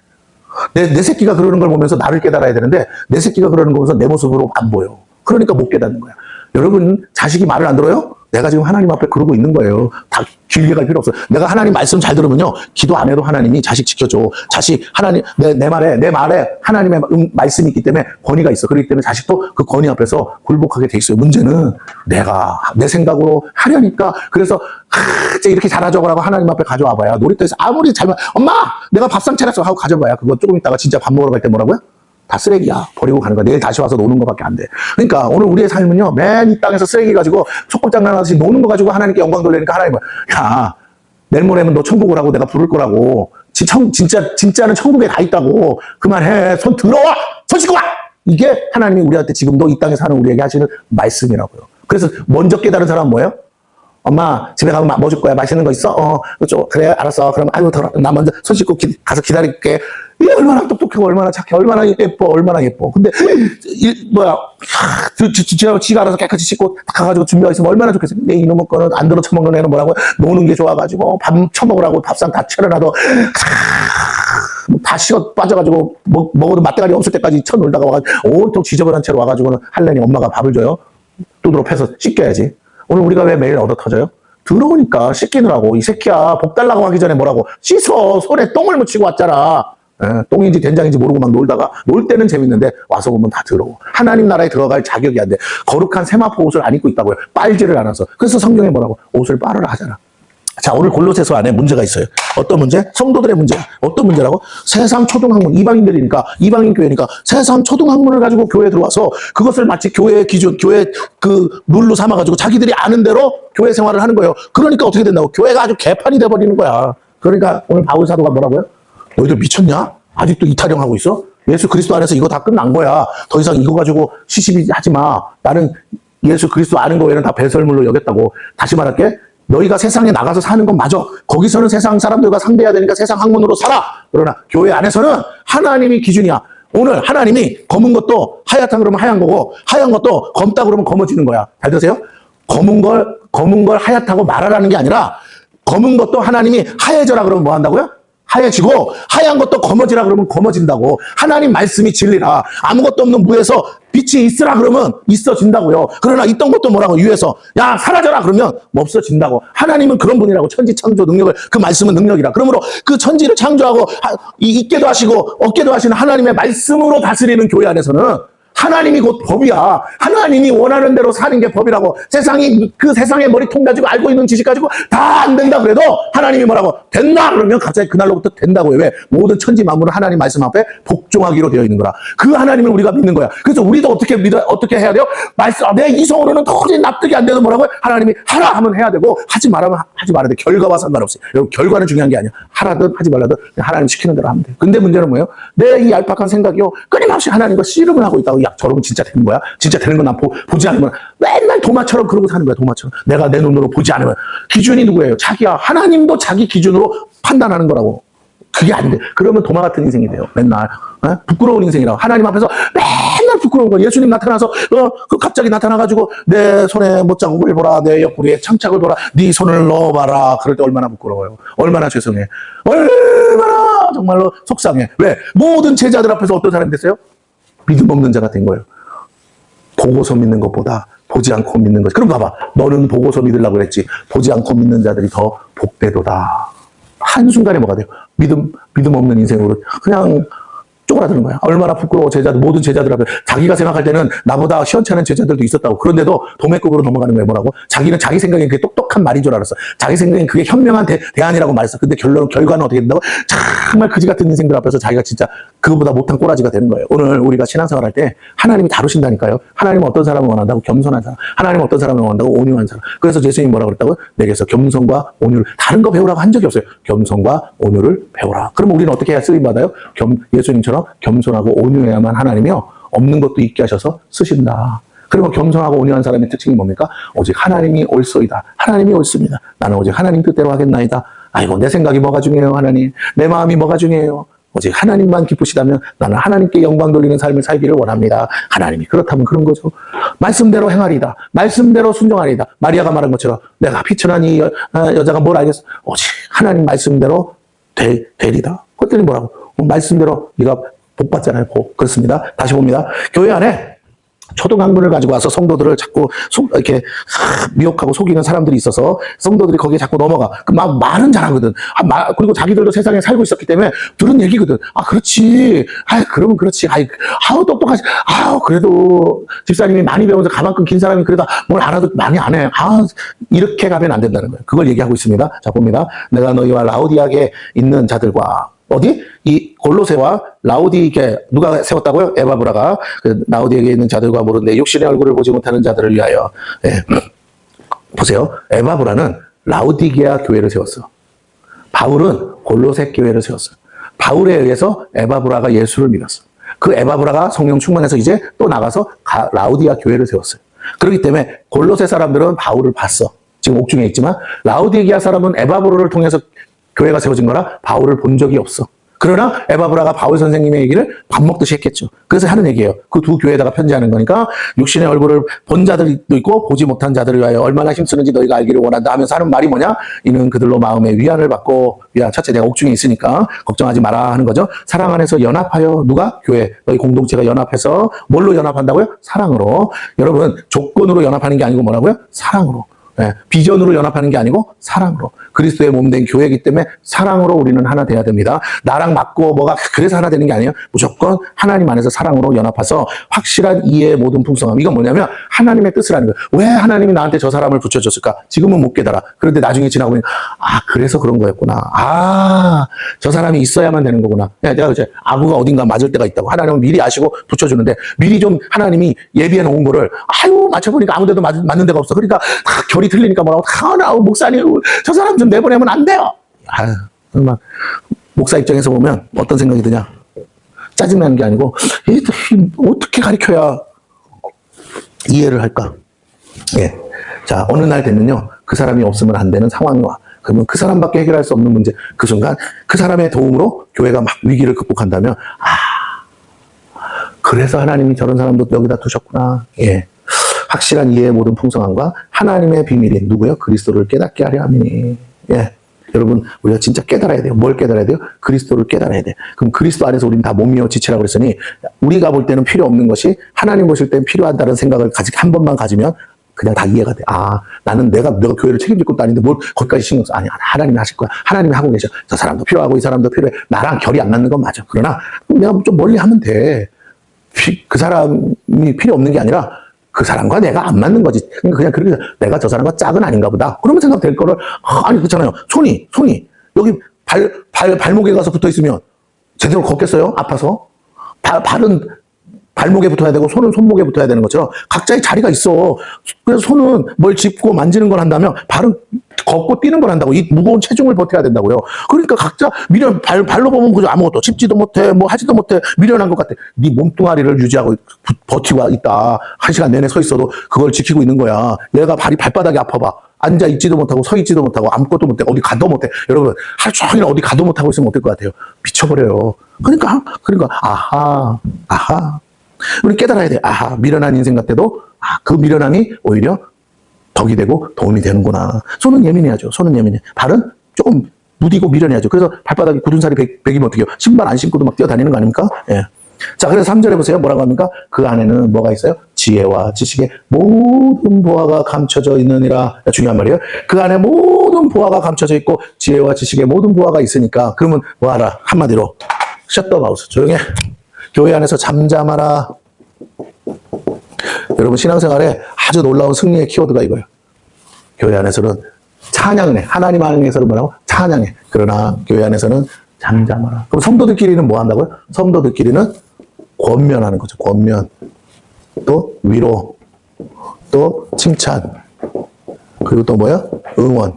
내 새끼가 그러는 걸 보면서 나를 깨달아야 되는데 내 새끼가 그러는 거 보면서 내 모습으로 안 보여. 그러니까 못 깨닫는 거야. 여러분, 자식이 말을 안 들어요? 내가 지금 하나님 앞에 그러고 있는 거예요. 다 길게 갈 필요 없어. 내가 하나님 말씀 잘 들으면요. 기도 안 해도 하나님이 자식 지켜줘. 자식, 하나님, 내 말에 하나님의 말씀이 있기 때문에 권위가 있어. 그렇기 때문에 자식도 그 권위 앞에서 굴복하게 돼 있어요. 문제는 내가 내 생각으로 하려니까. 그래서, 이렇게 잘하자고 하나님 앞에 가져와 봐야. 놀이터에서 아무리 엄마! 내가 밥상 차렸어! 하고 가져봐야. 그거 조금 있다가 진짜 밥 먹으러 갈 때 뭐라고요? 다 쓰레기야. 버리고 가는 거야. 내일 다시 와서 노는 거밖에 안 돼. 그러니까 오늘 우리의 삶은요. 맨 이 땅에서 쓰레기 가지고 속박장난 하듯이 노는 거 가지고 하나님께 영광 돌리니까 하나님은 야, 내일 모레면 너 천국을 하고 내가 부를 거라고. 진짜는 천국에 가 있다고. 그만해. 손 들어와. 손 씻고 와. 이게 하나님이 우리한테 지금도 이 땅에 사는 우리에게 하시는 말씀이라고요. 그래서 먼저 깨달은 사람은 뭐예요? 엄마 집에 가면 뭐 줄 거야? 맛있는 거 있어? 그래 알았어. 그럼 아이고 나 먼저 손 씻고 가서 기다릴게. 얘 얼마나 똑똑하고 얼마나 착해, 얼마나 예뻐, 얼마나 예뻐. 근데 지가 알아서 깨끗이 씻고 가가지고 준비가 있으면 얼마나 좋겠어. 내 이놈의 거는 안 들어 처먹는 애는 뭐라고 노는 게 좋아가지고 밥 처먹으라고 밥상 다 차려놔도 다 식어 빠져가지고 먹어도 맛대가리 없을 때까지 쳐놀다가 와가지고 온통 지저분한 채로 와가지고는 할래니 엄마가 밥을 줘요. 두드러 패서 씻겨야지. 오늘 우리가 왜 매일 얻어 터져요? 들어오니까 씻기느라고. 이 새끼야 복 달라고 하기 전에 뭐라고 씻어. 손에 똥을 묻히고 왔잖아. 똥인지 된장인지 모르고 막 놀다가 놀 때는 재밌는데 와서 보면 다 더러워. 하나님 나라에 들어갈 자격이 안 돼. 거룩한 세마포 옷을 안 입고 있다고요. 빨지를 않아서. 그래서 성경에 뭐라고? 옷을 빨으라 하잖아. 자, 오늘 골로새서 안에 문제가 있어요. 어떤 문제? 성도들의 문제. 어떤 문제라고? 세상 초등학문, 이방인들이니까, 이방인 교회니까 세상 초등학문을 가지고 교회에 들어와서 그것을 마치 교회의 기준, 교회 그 룰로 삼아가지고 자기들이 아는 대로 교회 생활을 하는 거예요. 그러니까 어떻게 된다고? 교회가 아주 개판이 돼버리는 거야. 그러니까 오늘 바울 사도가 뭐라고요? 너희들 미쳤냐? 아직도 이타령하고 있어? 예수 그리스도 안에서 이거 다 끝난 거야. 더 이상 이거 가지고 시시비 하지 마. 나는 예수 그리스도 아는 거 외에는 다 배설물로 여겼다고. 다시 말할게. 너희가 세상에 나가서 사는 건 맞아. 거기서는 세상 사람들과 상대해야 되니까 세상 학문으로 살아. 그러나 교회 안에서는 하나님이 기준이야. 오늘 하나님이 검은 것도 하얗다 그러면 하얀 거고, 하얀 것도 검다 그러면 검어지는 거야. 잘 들으세요? 검은 걸 하얗다고 말하라는 게 아니라, 검은 것도 하나님이 하얘져라 그러면 뭐 한다고요? 하얘지고, 하얀 것도 검어지라 그러면 검어진다고. 하나님 말씀이 진리라. 아무것도 없는 무에서 빛이 있으라 그러면 있어진다고요. 그러나 있던 것도 뭐라고? 위에서 야 사라져라 그러면 뭐 없어진다고. 하나님은 그런 분이라고. 천지 창조 능력을, 그 말씀은 능력이라. 그러므로 그 천지를 창조하고 있게도 하시고 없게도 하시는 하나님의 말씀으로 다스리는 교회 안에서는 하나님이 곧 법이야. 하나님이 원하는 대로 사는 게 법이라고. 그 세상의 머리통 가지고 알고 있는 지식 가지고 다 안 된다 그래도 하나님이 뭐라고? 된다 그러면 갑자기 그날로부터 된다고요. 왜? 모든 천지 만물은 하나님 말씀 앞에 복종하기로 되어 있는 거라. 그 하나님을 우리가 믿는 거야. 그래서 우리도 어떻게 해야 돼요? 내 이성으로는 도저히 납득이 안 돼도 뭐라고요? 하나님이 하라 하면 해야 되고, 하지 말아면 하지 말아야 돼. 결과와 상관없이. 여러분, 결과는 중요한 게 아니야. 하라든 하지 말라든 하나님 시키는 대로 하면 돼. 근데 문제는 뭐예요? 내 이 얄팍한 생각이요, 끊임없이 하나님과 씨름을 하고 있다고. 야, 저러면 진짜 되는 거야? 진짜 되는 건 난 보지 않으면 맨날 도마처럼 그러고 사는 거야. 도마처럼. 내가 내 눈으로 보지 않으면. 기준이 누구예요? 자기야. 하나님도 자기 기준으로 판단하는 거라고. 그게 안 돼. 그러면 도마 같은 인생이 돼요. 맨날 부끄러운 인생이라고. 하나님 앞에서 맨날 부끄러운 거. 예수님 나타나서 갑자기 나타나가지고 내 손에 못자국을 보라, 내 옆구리에 창짝을 보라, 네 손을 넣어봐라. 그럴 때 얼마나 부끄러워요. 얼마나 죄송해. 얼마나 정말로 속상해. 왜? 모든 제자들 앞에서 어떤 사람이 됐어요? 믿음 없는 자가 된 거예요. 보고서 믿는 것보다 보지 않고 믿는 것. 그럼 봐봐. 너는 보고서 믿으려고 그랬지. 보지 않고 믿는 자들이 더 복되도다. 한순간에 뭐가 돼요? 믿음 없는 인생으로 그냥 쪼그라드는 거야. 얼마나 부끄러워. 모든 제자들 앞에. 자기가 생각할 때는 나보다 시원찮은 제자들도 있었다고. 그런데도 도매급으로 넘어가는 거예요. 뭐라고? 자기는 자기 생각엔 그게 똑똑한 말인 줄 알았어. 자기 생각엔 그게 현명한 대안이라고 말했어. 근데 결과는 어떻게 된다고? 정말 그지 같은 인생들 앞에서 자기가 진짜 그거보다 못한 꼬라지가 되는 거예요. 오늘 우리가 신앙생활 할 때 하나님이 다루신다니까요. 하나님은 어떤 사람을 원한다고? 겸손한 사람. 하나님은 어떤 사람을 원한다고? 온유한 사람. 그래서 예수님이 뭐라고 그랬다고? 내게서 겸손과 온유를, 다른 거 배우라고 한 적이 없어요. 겸손과 온유를 배우라. 그럼 우리는 어떻게 해야 쓰임받아요? 예수님처럼 겸손하고 온유해야만 하나님이요, 없는 것도 있게 하셔서 쓰신다. 그리고 겸손하고 온유한 사람의 특징이 뭡니까? 오직 하나님이 옳소이다. 하나님이 옳습니다. 나는 오직 하나님 뜻대로 하겠나이다. 아이고, 내 생각이 뭐가 중요해요, 하나님? 내 마음이 뭐가 중요해요? 오직 하나님만 기쁘시다면 나는 하나님께 영광 돌리는 삶을 살기를 원합니다. 하나님이 그렇다면 그런 거죠. 말씀대로 행하리다. 말씀대로 순종하리다. 마리아가 말한 것처럼 내가 비천한 이 여자가 뭘 알겠어? 오직 하나님 말씀대로 되리다. 그랬더니 뭐라고? 말씀대로 네가 복 받잖아요. 복. 그렇습니다. 다시 봅니다. 교회 안에 초등학문을 가지고 와서 성도들을 자꾸 이렇게 미혹하고 속이는 사람들이 있어서 성도들이 거기에 자꾸 넘어가. 막 말은 잘하거든. 그리고 자기들도 세상에 살고 있었기 때문에 들은 얘기거든. 아, 그렇지. 그러면 그렇지. 똑똑하지. 그래도 집사님이 많이 배워서 가만큼 긴 사람이 그래도 뭘 알아도 많이 안 해. 이렇게 가면 안 된다는 거예요. 그걸 얘기하고 있습니다. 자, 봅니다. 내가 너희와 라오디아에 있는 자들과, 어디? 이 골로새와 라오디게 누가 세웠다고요? 에바브라가. 라오디에게 있는 자들과 모르는데 육신의 얼굴을 보지 못하는 자들을 위하여. 보세요. 에바브라는 라오디게아 교회를 세웠어. 바울은 골로새 교회를 세웠어. 바울에 의해서 에바브라가 예수를 믿었어. 그 에바브라가 성령 충만해서 이제 또 나가서 라오디아 교회를 세웠어요. 그렇기 때문에 골로새 사람들은 바울을 봤어. 지금 옥중에 있지만 라오디게아 사람은 에바브라를 통해서 교회가 세워진 거라 바울을 본 적이 없어. 그러나 에바브라가 바울 선생님의 얘기를 밥 먹듯이 했겠죠. 그래서 하는 얘기예요. 그 두 교회에다가 편지하는 거니까 육신의 얼굴을 본 자들도 있고 보지 못한 자들을 위하여 얼마나 힘쓰는지 너희가 알기를 원한다 하면서 하는 말이 뭐냐? 이는 그들로 마음의 위안을 받고, 첫째 내가 옥중에 있으니까 걱정하지 마라 하는 거죠. 사랑 안에서 연합하여, 누가? 교회. 너희 공동체가 연합해서 뭘로 연합한다고요? 사랑으로. 여러분, 조건으로 연합하는 게 아니고 뭐라고요? 사랑으로. 비전으로 연합하는 게 아니고 사랑으로. 그리스도의 몸된 교회이기 때문에 사랑으로 우리는 하나 돼야 됩니다. 나랑 맞고 뭐가 그래서 하나 되는 게 아니에요. 무조건 하나님 안에서 사랑으로 연합해서 확실한 이해의 모든 풍성함. 이건 뭐냐면 하나님의 뜻을 아는 거예요. 왜 하나님이 나한테 저 사람을 붙여줬을까? 지금은 못 깨달아. 그런데 나중에 지나고 보면 그래서 그런 거였구나. 저 사람이 있어야만 되는 거구나. 내가 이제 아구가 어딘가 맞을 때가 있다고 하나님은 미리 아시고 붙여주는데, 미리 좀 하나님이 예비해 놓은 거를 맞춰보니까 아무 데도 맞는 데가 없어. 그러니까 결이 틀리니까 뭐라고, 목사님 저 사람 좀 내보내면 안 돼요. 막 목사 입장에서 보면 어떤 생각이 드냐? 짜증나는 게 아니고, 어떻게 가르쳐야 이해를 할까? 예. 자, 어느 날 되면요, 그 사람이 없으면 안 되는 상황이 와. 그러면 그 사람밖에 해결할 수 없는 문제, 그 순간 그 사람의 도움으로 교회가 막 위기를 극복한다면, 그래서 하나님이 저런 사람도 여기다 두셨구나. 예. 확실한 이해의 모든 풍성함과 하나님의 비밀이 누구요? 그리스도를 깨닫게 하려 함이니. 예. 여러분, 우리가 진짜 깨달아야 돼요. 뭘 깨달아야 돼요? 그리스도를 깨달아야 돼. 그럼 그리스도 안에서 우리는 다 몸이요 지체라고 그랬으니, 우리가 볼 때는 필요 없는 것이 하나님 보실 때는 필요하다는 생각을 한 번만 가지면 그냥 다 이해가 돼. 나는 내가 교회를 책임질 것도 아닌데 뭘 거기까지 신경 써. 아니, 하나님이 하실 거야. 하나님이 하고 계셔. 저 사람도 필요하고 이 사람도 필요해. 나랑 결이 안 맞는 건 맞아. 그러나 내가 좀 멀리 하면 돼. 그 사람이 필요 없는 게 아니라 그 사람과 내가 안 맞는 거지. 그냥 그렇게 내가 저 사람과 짝은 아닌가 보다. 그러면 생각될 거를, 아니, 그렇잖아요. 손이, 여기 발목에 가서 붙어 있으면 제대로 걷겠어요? 아파서? 발은 발목에 붙어야 되고 손은 손목에 붙어야 되는 것처럼 각자의 자리가 있어. 그래서 손은 뭘 짚고 만지는 걸 한다면 발은 걷고 뛰는 걸 한다고. 이 무거운 체중을 버텨야 된다고요. 그러니까 각자 발로 보면 그저 아무것도 짚지도 못해, 뭐 하지도 못해, 미련한 것 같아. 네 몸뚱아리를 유지하고 버티고 있다. 1시간 내내 서 있어도 그걸 지키고 있는 거야. 얘가 발바닥이 아파봐. 앉아 있지도 못하고 서 있지도 못하고 아무것도 못해. 어디 가도 못해. 여러분, 하루 종일 어디 가도 못하고 있으면 어떨 것 같아요? 미쳐버려요. 그러니까 우리 깨달아야 돼. 미련한 인생 같아도 그 미련함이 오히려 덕이 되고 도움이 되는구나. 손은 예민해야죠. 손은 예민해. 발은 조금 무디고 미련해야죠. 그래서 발바닥이 굳은 살이 백이면 어떻게 해요? 신발 안 신고도 막 뛰어다니는 거 아닙니까? 예. 자, 그래서 3절에 보세요. 뭐라고 합니까? 그 안에는 뭐가 있어요? 지혜와 지식의 모든 보화가 감춰져 있느니라. 중요한 말이에요. 그 안에 모든 보화가 감춰져 있고 지혜와 지식의 모든 보화가 있으니까 그러면 뭐하라? 한마디로 셧더마우스. 조용해. 교회 안에서 잠잠하라. 여러분, 신앙생활에 아주 놀라운 승리의 키워드가 이거예요. 교회 안에서는 찬양을 해. 하나님 안에서는 뭐라고? 찬양해. 그러나 교회 안에서는 잠잠하라. 그럼 성도들끼리는 뭐 한다고요? 성도들끼리는 권면하는 거죠. 권면. 또 위로. 또 칭찬. 그리고 또 뭐야? 응원.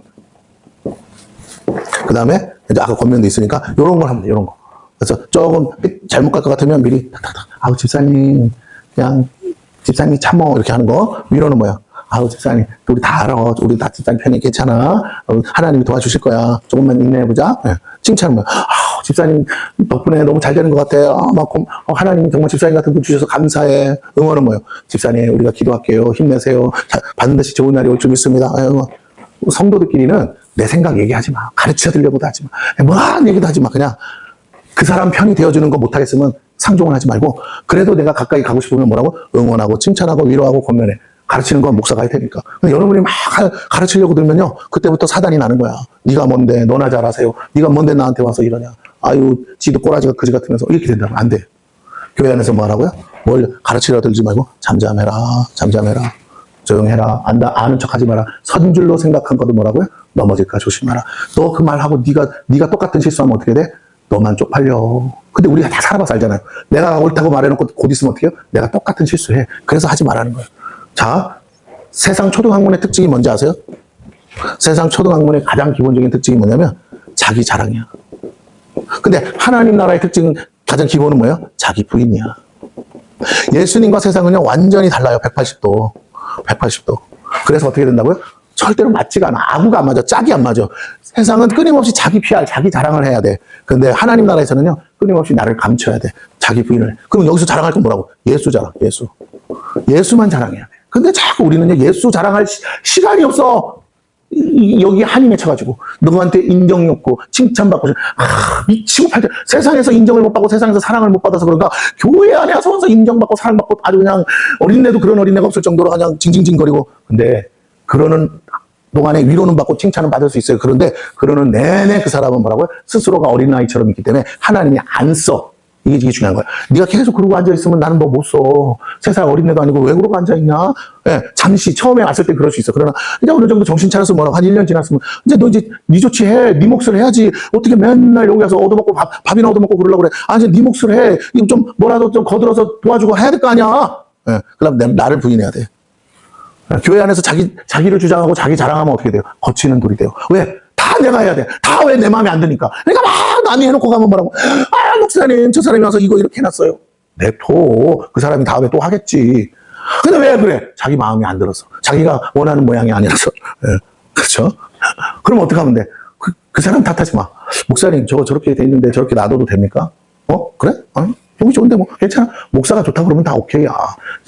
그 다음에 이제 아까 권면도 있으니까 이런 걸 하면 돼. 이런 거. 그래서 조금 잘못 갈 것 같으면 미리 탁탁탁. 집사님 그냥 집사님 참어 이렇게 하는 거. 위로는 뭐야? 집사님 우리 다 알아. 우리 다 집사님 편이 괜찮아. 하나님이 도와주실 거야. 조금만 인내해보자. 네. 칭찬은 뭐야? 집사님 덕분에 너무 잘 되는 것 같아. 하나님이 정말 집사님 같은 분 주셔서 감사해. 응원은 뭐예요? 집사님 우리가 기도할게요. 힘내세요. 반드시 좋은 날이 올 줄 믿습니다. 성도들끼리는 내 생각 얘기하지 마. 가르쳐 드리려고도 하지 마. 뭐한 얘기도 하지 마. 그냥 그 사람 편이 되어주는 거 못하겠으면 상종을 하지 말고, 그래도 내가 가까이 가고 싶으면 뭐라고? 응원하고 칭찬하고 위로하고 권면해. 가르치는 건 목사가 해야 되니까. 근데 여러분이 막 가르치려고 들면요, 그때부터 사단이 나는 거야. 네가 뭔데 너나 잘하세요. 네가 뭔데 나한테 와서 이러냐. 지도 꼬라지가 그지 같으면서 이렇게 된다면 안 돼. 교회 안에서 뭐 하라고요? 뭘 가르치려 들지 말고 잠잠해라. 조용해라. 아는 척 하지 마라. 선 줄로 생각한 것도 뭐라고요? 넘어질까 조심하라. 너 그 말하고 네가 똑같은 실수하면 어떻게 돼? 너만 쪽팔려. 근데 우리가 다 살아봐서 알잖아요. 내가 옳다고 말해놓고 곧 있으면 어떻게 해요? 내가 똑같은 실수해. 그래서 하지 말라는 거예요. 자, 세상 초등학문의 특징이 뭔지 아세요? 세상 초등학문의 가장 기본적인 특징이 뭐냐면 자기 자랑이야. 근데 하나님 나라의 특징은 가장 기본은 뭐예요? 자기 부인이야. 예수님과 세상은요 완전히 달라요. 180도. 그래서 어떻게 된다고요? 절대로 맞지가 않아. 아구가 안 맞아. 짝이 안 맞아. 세상은 끊임없이 자기 PR, 자기 자랑을 해야 돼. 근데 하나님 나라에서는요, 끊임없이 나를 감춰야 돼. 자기 부인을. 그럼 여기서 자랑할 건 뭐라고? 예수 자랑, 예수. 예수만 자랑해야 돼. 근데 자꾸 우리는 예수 자랑할 시간이 없어. 여기 한이 맺혀가지고. 너한테 인정이 없고, 칭찬받고, 미치고 팔자. 세상에서 인정을 못 받고, 세상에서 사랑을 못 받아서 그런가, 교회 안에 와서 인정받고, 사랑받고, 아주 그냥 어린애도 그런 어린애가 없을 정도로 그냥 징징징거리고. 근데, 그러는 동안에 위로는 받고 칭찬은 받을 수 있어요. 그런데 그러는 내내 그 사람은 뭐라고요? 스스로가 어린아이처럼 있기 때문에 하나님이 안 써. 이게 중요한 거야. 네가 계속 그러고 앉아있으면 나는 뭐 못 써. 3살 어린애도 아니고 왜 그러고 앉아있냐? 예, 잠시 처음에 왔을 때 그럴 수 있어. 그러나 이제 어느 정도 정신 차려서 뭐라고 한 1년 지났으면 이제 너 네 조치 해. 네 몫을 해야지. 어떻게 맨날 여기 와서 얻어먹고 밥이나 얻어먹고 그러려고 그래. 이제 네 몫을 해. 이거 좀 뭐라도 좀 거들어서 도와주고 해야 될 거 아니야. 예, 그럼 나를 부인해야 돼. 교회 안에서 자기를 주장하고 자기 자랑하면 어떻게 돼요? 거치는 돌이 돼요. 왜? 다 내가 해야 돼. 다 왜 내 마음에 안 드니까. 그러니까 막 남이 해놓고 가면 뭐라고. 목사님, 저 사람이 와서 이거 이렇게 해놨어요. 냅둬. 그 사람이 다음에 또 하겠지. 근데 왜 그래? 자기 마음이 안 들어서. 자기가 원하는 모양이 아니라서. 예. 그렇죠? 그럼 어떻게 하면 돼? 그 사람 탓하지 마. 목사님, 저거 저렇게 돼 있는데 저렇게 놔둬도 됩니까? 그래? 아니, 여기 좋은데 뭐 괜찮아. 목사가 좋다고 그러면 다 오케이야.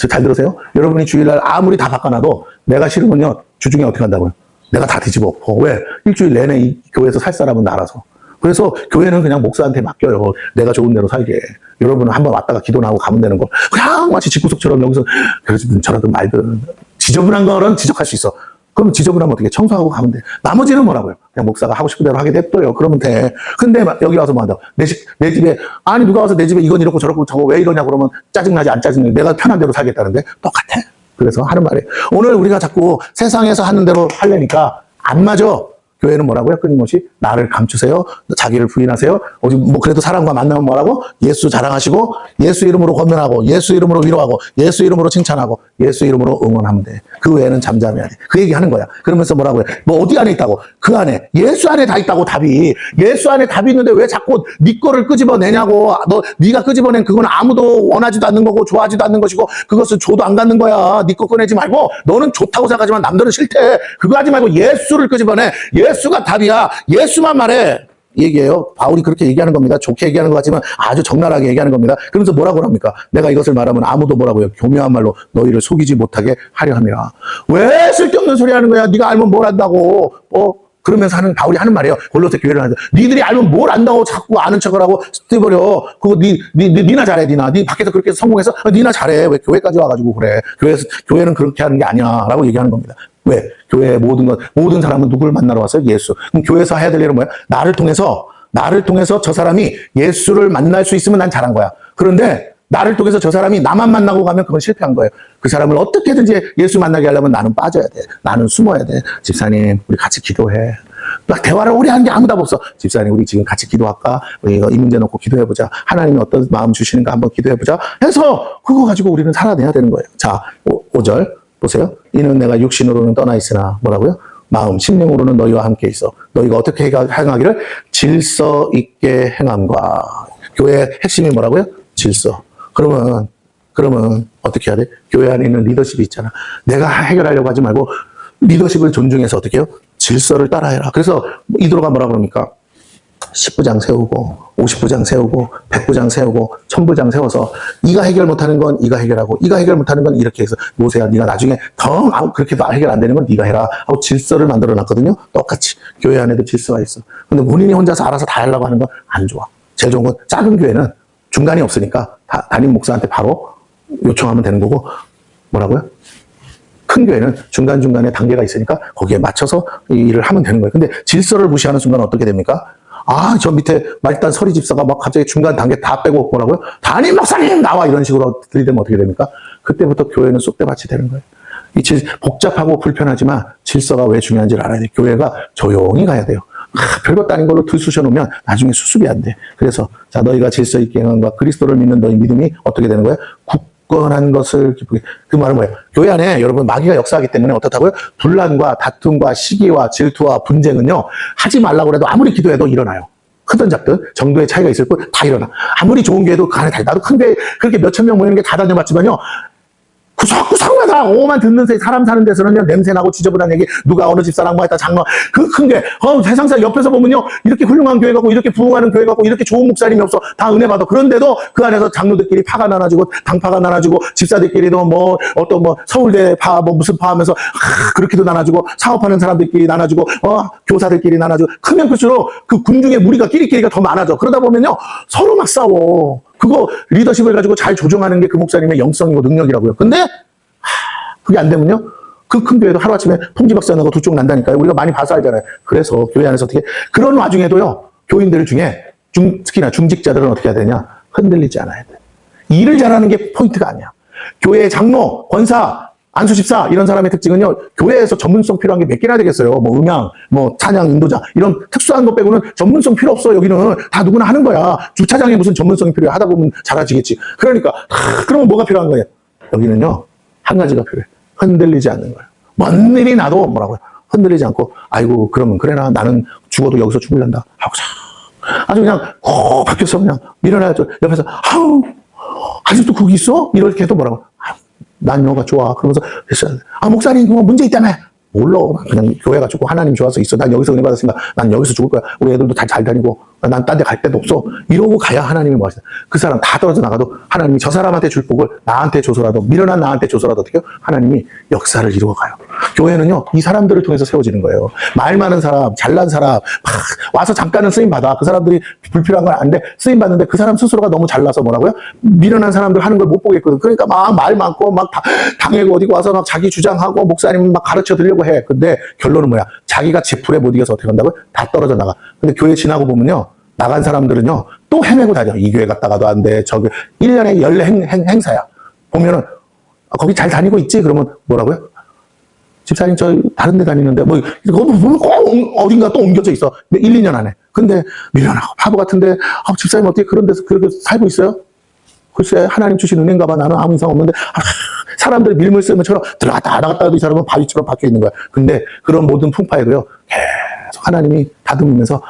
잘 들으세요? 여러분이 주일날 아무리 다 바꿔놔도 내가 싫으면요, 주중에 어떻게 한다고요? 내가 다 뒤집어 엎어. 왜? 일주일 내내 이 교회에서 살 사람은 나라서. 그래서 교회는 그냥 목사한테 맡겨요. 내가 좋은 대로 살게. 여러분은 한번 왔다가 기도 나오고 가면 되는 거. 그냥 마치 집구석처럼 여기서 그러든 저러든 말든. 지저분한 거는 지적할 수 있어. 그럼 지저분하면 어떻게 청소하고 가면 돼. 나머지는 뭐라고요? 그냥 목사가 하고 싶은 대로 하게 냅둬요. 그러면 돼. 근데 여기 와서 뭐 한다고? 내 집에, 아니 누가 와서 내 집에 이건 이렇고 저렇고 저거 왜 이러냐 그러면 짜증나지 안 짜증나지. 내가 편한 대로 살겠다는데 똑같아. 그래서 하는 말이에요. 오늘 우리가 자꾸 세상에서 하는 대로 하려니까 안 맞아. 교회는 뭐라고요? 끊임없이 나를 감추세요. 자기를 부인하세요. 뭐 그래도 사람과 만나면 뭐라고? 예수 자랑하시고 예수 이름으로 권면하고 예수 이름으로 위로하고 예수 이름으로 칭찬하고 예수 이름으로 응원하면 돼. 그 외에는 잠잠해야 돼. 그 얘기하는 거야. 그러면서 뭐라고 해? 뭐 어디 안에 있다고? 그 안에. 예수 안에 다 있다고 답이. 예수 안에 답이 있는데 왜 자꾸 네 거를 끄집어내냐고. 네가 끄집어낸 그건 아무도 원하지도 않는 거고 좋아하지도 않는 것이고 그것을 줘도 안 갖는 거야. 네 거 꺼내지 말고 너는 좋다고 생각하지만 남들은 싫대. 그거 하지 말고 예수를 끄집어내. 예수가 답이야. 예수만 말해. 얘기해요. 바울이 그렇게 얘기하는 겁니다. 좋게 얘기하는 것 같지만 아주 적나라하게 얘기하는 겁니다. 그러면서 뭐라고 합니까? 내가 이것을 말하면 아무도 뭐라고요? 교묘한 말로 너희를 속이지 못하게 하려 함이라. 왜 쓸데없는 소리 하는 거야? 네가 알면 뭘 안다고. 그러면서 바울이 하는 말이에요. 골로새 교회를 하는데 니들이 알면 뭘 안다고 자꾸 아는 척을 하고 떼버려. 그거 니나 잘해. 니 밖에서 그렇게 성공해서 니나 잘해. 왜 교회까지 와가지고 그래. 교회는 그렇게 하는 게 아니야 라고 얘기하는 겁니다. 왜? 교회의 모든 사람은 누구를 만나러 왔어요? 예수. 그럼 교회에서 해야 될 일은 뭐야? 나를 통해서 저 사람이 예수를 만날 수 있으면 난 잘한 거야. 그런데 나를 통해서 저 사람이 나만 만나고 가면 그건 실패한 거예요. 그 사람을 어떻게든지 예수 만나게 하려면 나는 빠져야 돼. 나는 숨어야 돼. 집사님, 우리 같이 기도해. 막 대화를 오래 하는 게 아무도 없어. 집사님, 우리 지금 같이 기도할까? 우리 이 문제 놓고 기도해보자. 하나님이 어떤 마음 주시는가 한번 기도해보자. 해서 그거 가지고 우리는 살아내야 되는 거예요. 자, 5절 보세요. 이는 내가 육신으로는 떠나 있으나 뭐라고요? 마음, 심령으로는 너희와 함께 있어. 너희가 어떻게 행하기를? 질서 있게 행함과. 교회의 핵심이 뭐라고요? 질서. 그러면 어떻게 해야 돼? 교회 안에 있는 리더십이 있잖아. 내가 해결하려고 하지 말고 리더십을 존중해서 어떻게 해요? 질서를 따라해라. 그래서 이도로가 뭐라 그럽니까? 10부장 세우고 50부장 세우고 100부장 세우고 1000부장 세워서 이가 해결 못하는 건 이가 해결하고 이가 해결 못하는 건 이렇게 해서 모세야 네가 나중에 그렇게도 해결 안 되는 건 네가 해라 하고 질서를 만들어 놨거든요. 똑같이 교회 안에도 질서가 있어. 근데 본인이 혼자서 알아서 다 하려고 하는 건 안 좋아. 제일 좋은 건 작은 교회는 중간이 없으니까 담임 목사한테 바로 요청하면 되는 거고 뭐라고요? 큰 교회는 중간중간에 단계가 있으니까 거기에 맞춰서 이 일을 하면 되는 거예요. 근데 질서를 무시하는 순간 어떻게 됩니까? 저 밑에 말단 서리 집사가 막 갑자기 중간 단계 다 빼고 뭐라고요? 담임 목사님 나와 이런 식으로 들이대면 어떻게 됩니까? 그때부터 교회는 쑥대밭이 되는 거예요. 복잡하고 불편하지만 질서가 왜 중요한지를 알아야 돼요. 교회가 조용히 가야 돼요. 별것도 아닌 걸로 들쑤셔 놓으면 나중에 수습이 안 돼. 그래서 자 너희가 질서 있게 행함과 그리스도를 믿는 너희 믿음이 어떻게 되는 거예요? 굳건한 것을 기쁘게. 그 말은 뭐예요? 교회 안에 여러분 마귀가 역사하기 때문에 어떻다고요? 분란과 다툼과 시기와 질투와 분쟁은요 하지 말라고 해도 아무리 기도해도 일어나요. 크든 작든 정도의 차이가 있을 뿐 다 일어나. 아무리 좋은 교회도 그 안에 다. 나도 큰 교회 그렇게 몇천 명 모이는 게 다 다녀봤지만요. 구석구석마다 오만 듣는 새 사람 사는 데서는요 냄새나고 지저분한 얘기 누가 어느 집사랑 뭐 했다 장로 그 큰 게 세상사 옆에서 보면요 이렇게 훌륭한 교회 같고 이렇게 부흥하는 교회 같고 이렇게 좋은 목사님이 없어 다 은혜 받아. 그런데도 그 안에서 장로들끼리 파가 나눠지고 당파가 나눠지고 집사들끼리도 뭐 어떤 뭐 서울대 파 뭐 무슨 파 하면서 그렇게도 나눠지고 사업하는 사람들끼리 나눠지고 교사들끼리 나눠지고 크면 클수록 그 군중의 무리가 끼리끼리가 더 많아져. 그러다 보면요 서로 막 싸워. 그거 리더십을 가지고 잘 조정하는 게 그 목사님의 영성이고 능력이라고요. 근데 그게 안 되면요 그 큰 교회도 하루아침에 통지박살 나고 두 쪽 난다니까요. 우리가 많이 봐서 알잖아요. 그래서 교회 안에서 어떻게 그런 와중에도요 교인들 중에 특히나 중직자들은 어떻게 해야 되냐? 흔들리지 않아야 돼. 일을 잘하는 게 포인트가 아니야. 교회의 장로, 권사, 안수집사 이런 사람의 특징은요 교회에서 전문성 필요한 게 몇 개나 되겠어요. 뭐 음향, 뭐 찬양, 인도자 이런 특수한 것 빼고는 전문성 필요 없어. 여기는 다 누구나 하는 거야. 주차장에 무슨 전문성이 필요해. 하다 보면 잘해지겠지. 그러니까 그러면 뭐가 필요한 거예요? 여기는요 한 가지가 필요해. 흔들리지 않는 거예요. 뭔 일이 나도 뭐라고요? 흔들리지 않고 아이고 그러면 그래라 나는 죽어도 여기서 죽을란다 하고 아주 그냥 바뀌었어. 그냥 밀어놔야죠. 옆에서 아우 아직도 거기 있어? 이렇게 해도 뭐라고? 난 너가 좋아. 그러면서 목사님 뭐 문제 있다며. 몰라. 그냥 교회 가지고 하나님 좋아서 있어. 난 여기서 은혜 받았으니까 난 여기서 죽을 거야. 우리 애들도 다 잘 다니고 난 딴 데 갈 데도 없어. 이러고 가야 하나님이 뭐 하시나. 그 사람 다 떨어져 나가도 하나님이 저 사람한테 줄 복을 나한테 줘서라도 밀어난 나한테 줘서라도 어떻게 해요? 하나님이 역사를 이루어 가요. 교회는요 이 사람들을 통해서 세워지는 거예요. 말 많은 사람, 잘난 사람 막 와서 잠깐은 쓰임 받아. 그 사람들이 불필요한 건 안 돼. 쓰임 받는데 그 사람 스스로가 너무 잘나서 뭐라고요? 밀어난 사람들 하는 걸 못 보겠거든. 그러니까 막 말 많고 막 당하고 어디고 와서 막 자기 주장하고 목사님 막 가르쳐 드리려고 해. 근데 결론은 뭐야? 자기가 지풀에 못 이겨서 어떻게 한다고요? 다 떨어져 나가. 근데 교회 지나고 보면요. 나간 사람들은요. 또 헤매고 다녀. 이 교회 갔다가도 안 돼. 저기 1년에 연례 행사야. 보면은 거기 잘 다니고 있지? 그러면 뭐라고요? 집사님 저 다른 데 다니는데 뭐 보면 꼭 어딘가 또 옮겨져 있어. 1, 2년 안에. 근데 밀려나고 바보 같은데 집사님 어떻게 그런 데서 그렇게 살고 있어요? 글쎄 하나님 주신 은혜인가 봐. 나는 아무 이상 없는데 사람들이 밀물 쓰면처럼 들어갔다 나갔다 이 사람은 바위처럼 박혀 있는 거야. 근데 그런 모든 풍파에도요. 계속 하나님이 다듬으면서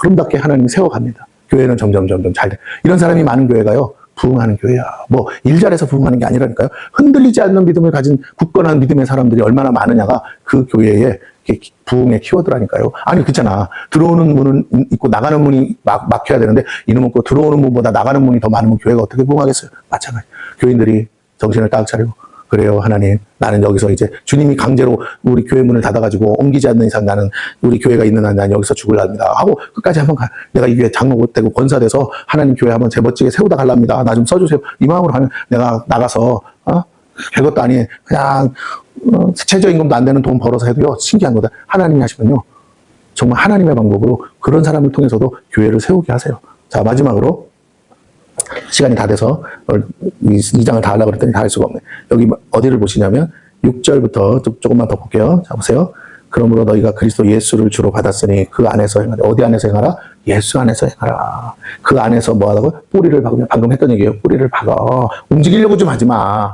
아름답게 하나님이 세워갑니다. 교회는 점점 잘 돼. 이런 사람이 많은 교회가요. 부흥하는 교회야. 뭐 일 잘해서 부흥하는 게 아니라니까요. 흔들리지 않는 믿음을 가진 굳건한 믿음의 사람들이 얼마나 많으냐가 그 교회의 부흥의 키워드라니까요. 아니 그렇잖아. 들어오는 문은 있고 나가는 문이 막혀야 되는데 이놈은 그 들어오는 문보다 나가는 문이 더 많으면 교회가 어떻게 부흥하겠어요. 마찬가지. 교인들이 정신을 딱 차리고 그래요 하나님 나는 여기서 이제 주님이 강제로 우리 교회 문을 닫아가지고 옮기지 않는 이상 나는 우리 교회가 있는 한 난 여기서 죽을랍니다 하고 끝까지 한번 내가 이 교회 장로 되고 권사돼서 하나님 교회 한번 제멋지게 세우다 갈랍니다. 나 좀 써주세요. 이 마음으로 하면 내가 나가서 별것도 아니 그냥 최저임금도 안 되는 돈 벌어서 해도요 신기한 거다. 하나님이 하시면요 정말 하나님의 방법으로 그런 사람을 통해서도 교회를 세우게 하세요. 자 마지막으로 시간이 다 돼서 이 장을 다 하려고 그랬더니 다 할 수가 없네. 여기 어디를 보시냐면 6절부터 조금만 더 볼게요. 자 보세요. 그러므로 너희가 그리스도 예수를 주로 받았으니 그 안에서 행하라. 어디 안에서 행하라? 예수 안에서 행하라. 그 안에서 뭐 하라고? 뿌리를 박으면 방금 했던 얘기예요. 뿌리를 박아. 움직이려고 좀 하지 마.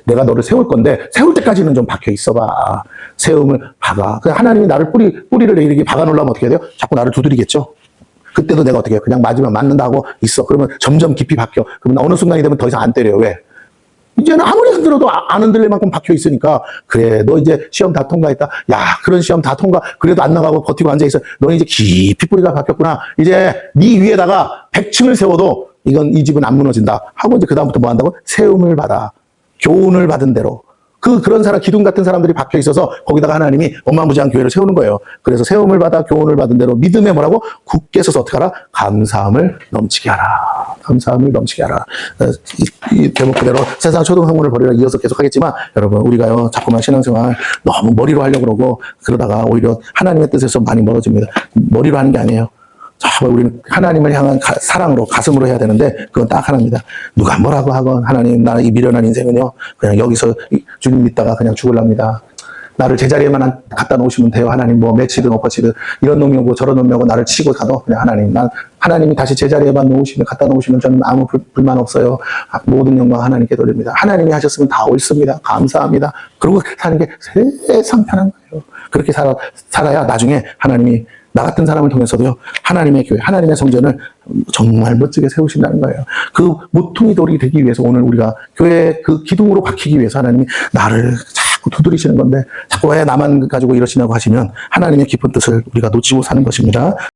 내가 너를 세울 건데 세울 때까지는 좀 박혀 있어봐. 세움을 박아. 하나님이 나를 뿌리를 이렇게 박아 놓으려면 어떻게 해야 돼요? 자꾸 나를 두드리겠죠. 그때도 내가 어떻게 해요? 그냥 맞으면 맞는다고 있어. 그러면 점점 깊이 박혀. 그러면 어느 순간이 되면 더 이상 안 때려요. 왜? 이제는 아무리 흔들어도 안 흔들릴 만큼 박혀 있으니까 그래 너 이제 시험 다 통과했다. 야 그런 시험 다 통과 그래도 안 나가고 버티고 앉아있어. 너는 이제 깊이 뿌리가 박혔구나. 이제 네 위에다가 100층을 세워도 이 집은 안 무너진다 하고 이제 그 다음부터 뭐 한다고? 세움을 받아. 교훈을 받은 대로. 그런 사람, 기둥 같은 사람들이 박혀 있어서 거기다가 하나님이 어마무지한 교회를 세우는 거예요. 그래서 세움을 받아 교훈을 받은 대로 믿음에 뭐라고? 굳게 서서 어떻게 하라? 감사함을 넘치게 하라. 감사함을 넘치게 하라. 이 제목 그대로 세상 초등학문을 버리라 이어서 계속 하겠지만 여러분 우리가요 자꾸만 신앙생활 너무 머리로 하려고 그러고 그러다가 오히려 하나님의 뜻에서 많이 멀어집니다. 머리로 하는 게 아니에요. 자, 우리는 하나님을 향한 사랑으로 가슴으로 해야 되는데 그건 딱 하나입니다. 누가 뭐라고 하건 하나님 나 이 미련한 인생은요 그냥 여기서 주님 믿다가 그냥 죽을랍니다. 나를 제자리에만 갖다 놓으시면 돼요. 하나님 뭐 매치든 엎어치든 이런 놈이 오고 저런 놈이 오고 나를 치고 가도 그냥 하나님이 다시 제자리에만 갖다 놓으시면 저는 아무 불만 없어요. 모든 영광 하나님께 돌립니다. 하나님이 하셨으면 다 옳습니다. 감사합니다. 그러고 사는 게 세상 편한 거예요. 그렇게 살아야 나중에 하나님이 나 같은 사람을 통해서도요, 하나님의 교회, 하나님의 성전을 정말 멋지게 세우신다는 거예요. 그 모퉁이 돌이 되기 위해서 오늘 우리가 교회 그 기둥으로 박히기 위해서 하나님이 나를 자꾸 두드리시는 건데, 자꾸 왜 나만 가지고 이러시냐고 하시면 하나님의 깊은 뜻을 우리가 놓치고 사는 것입니다.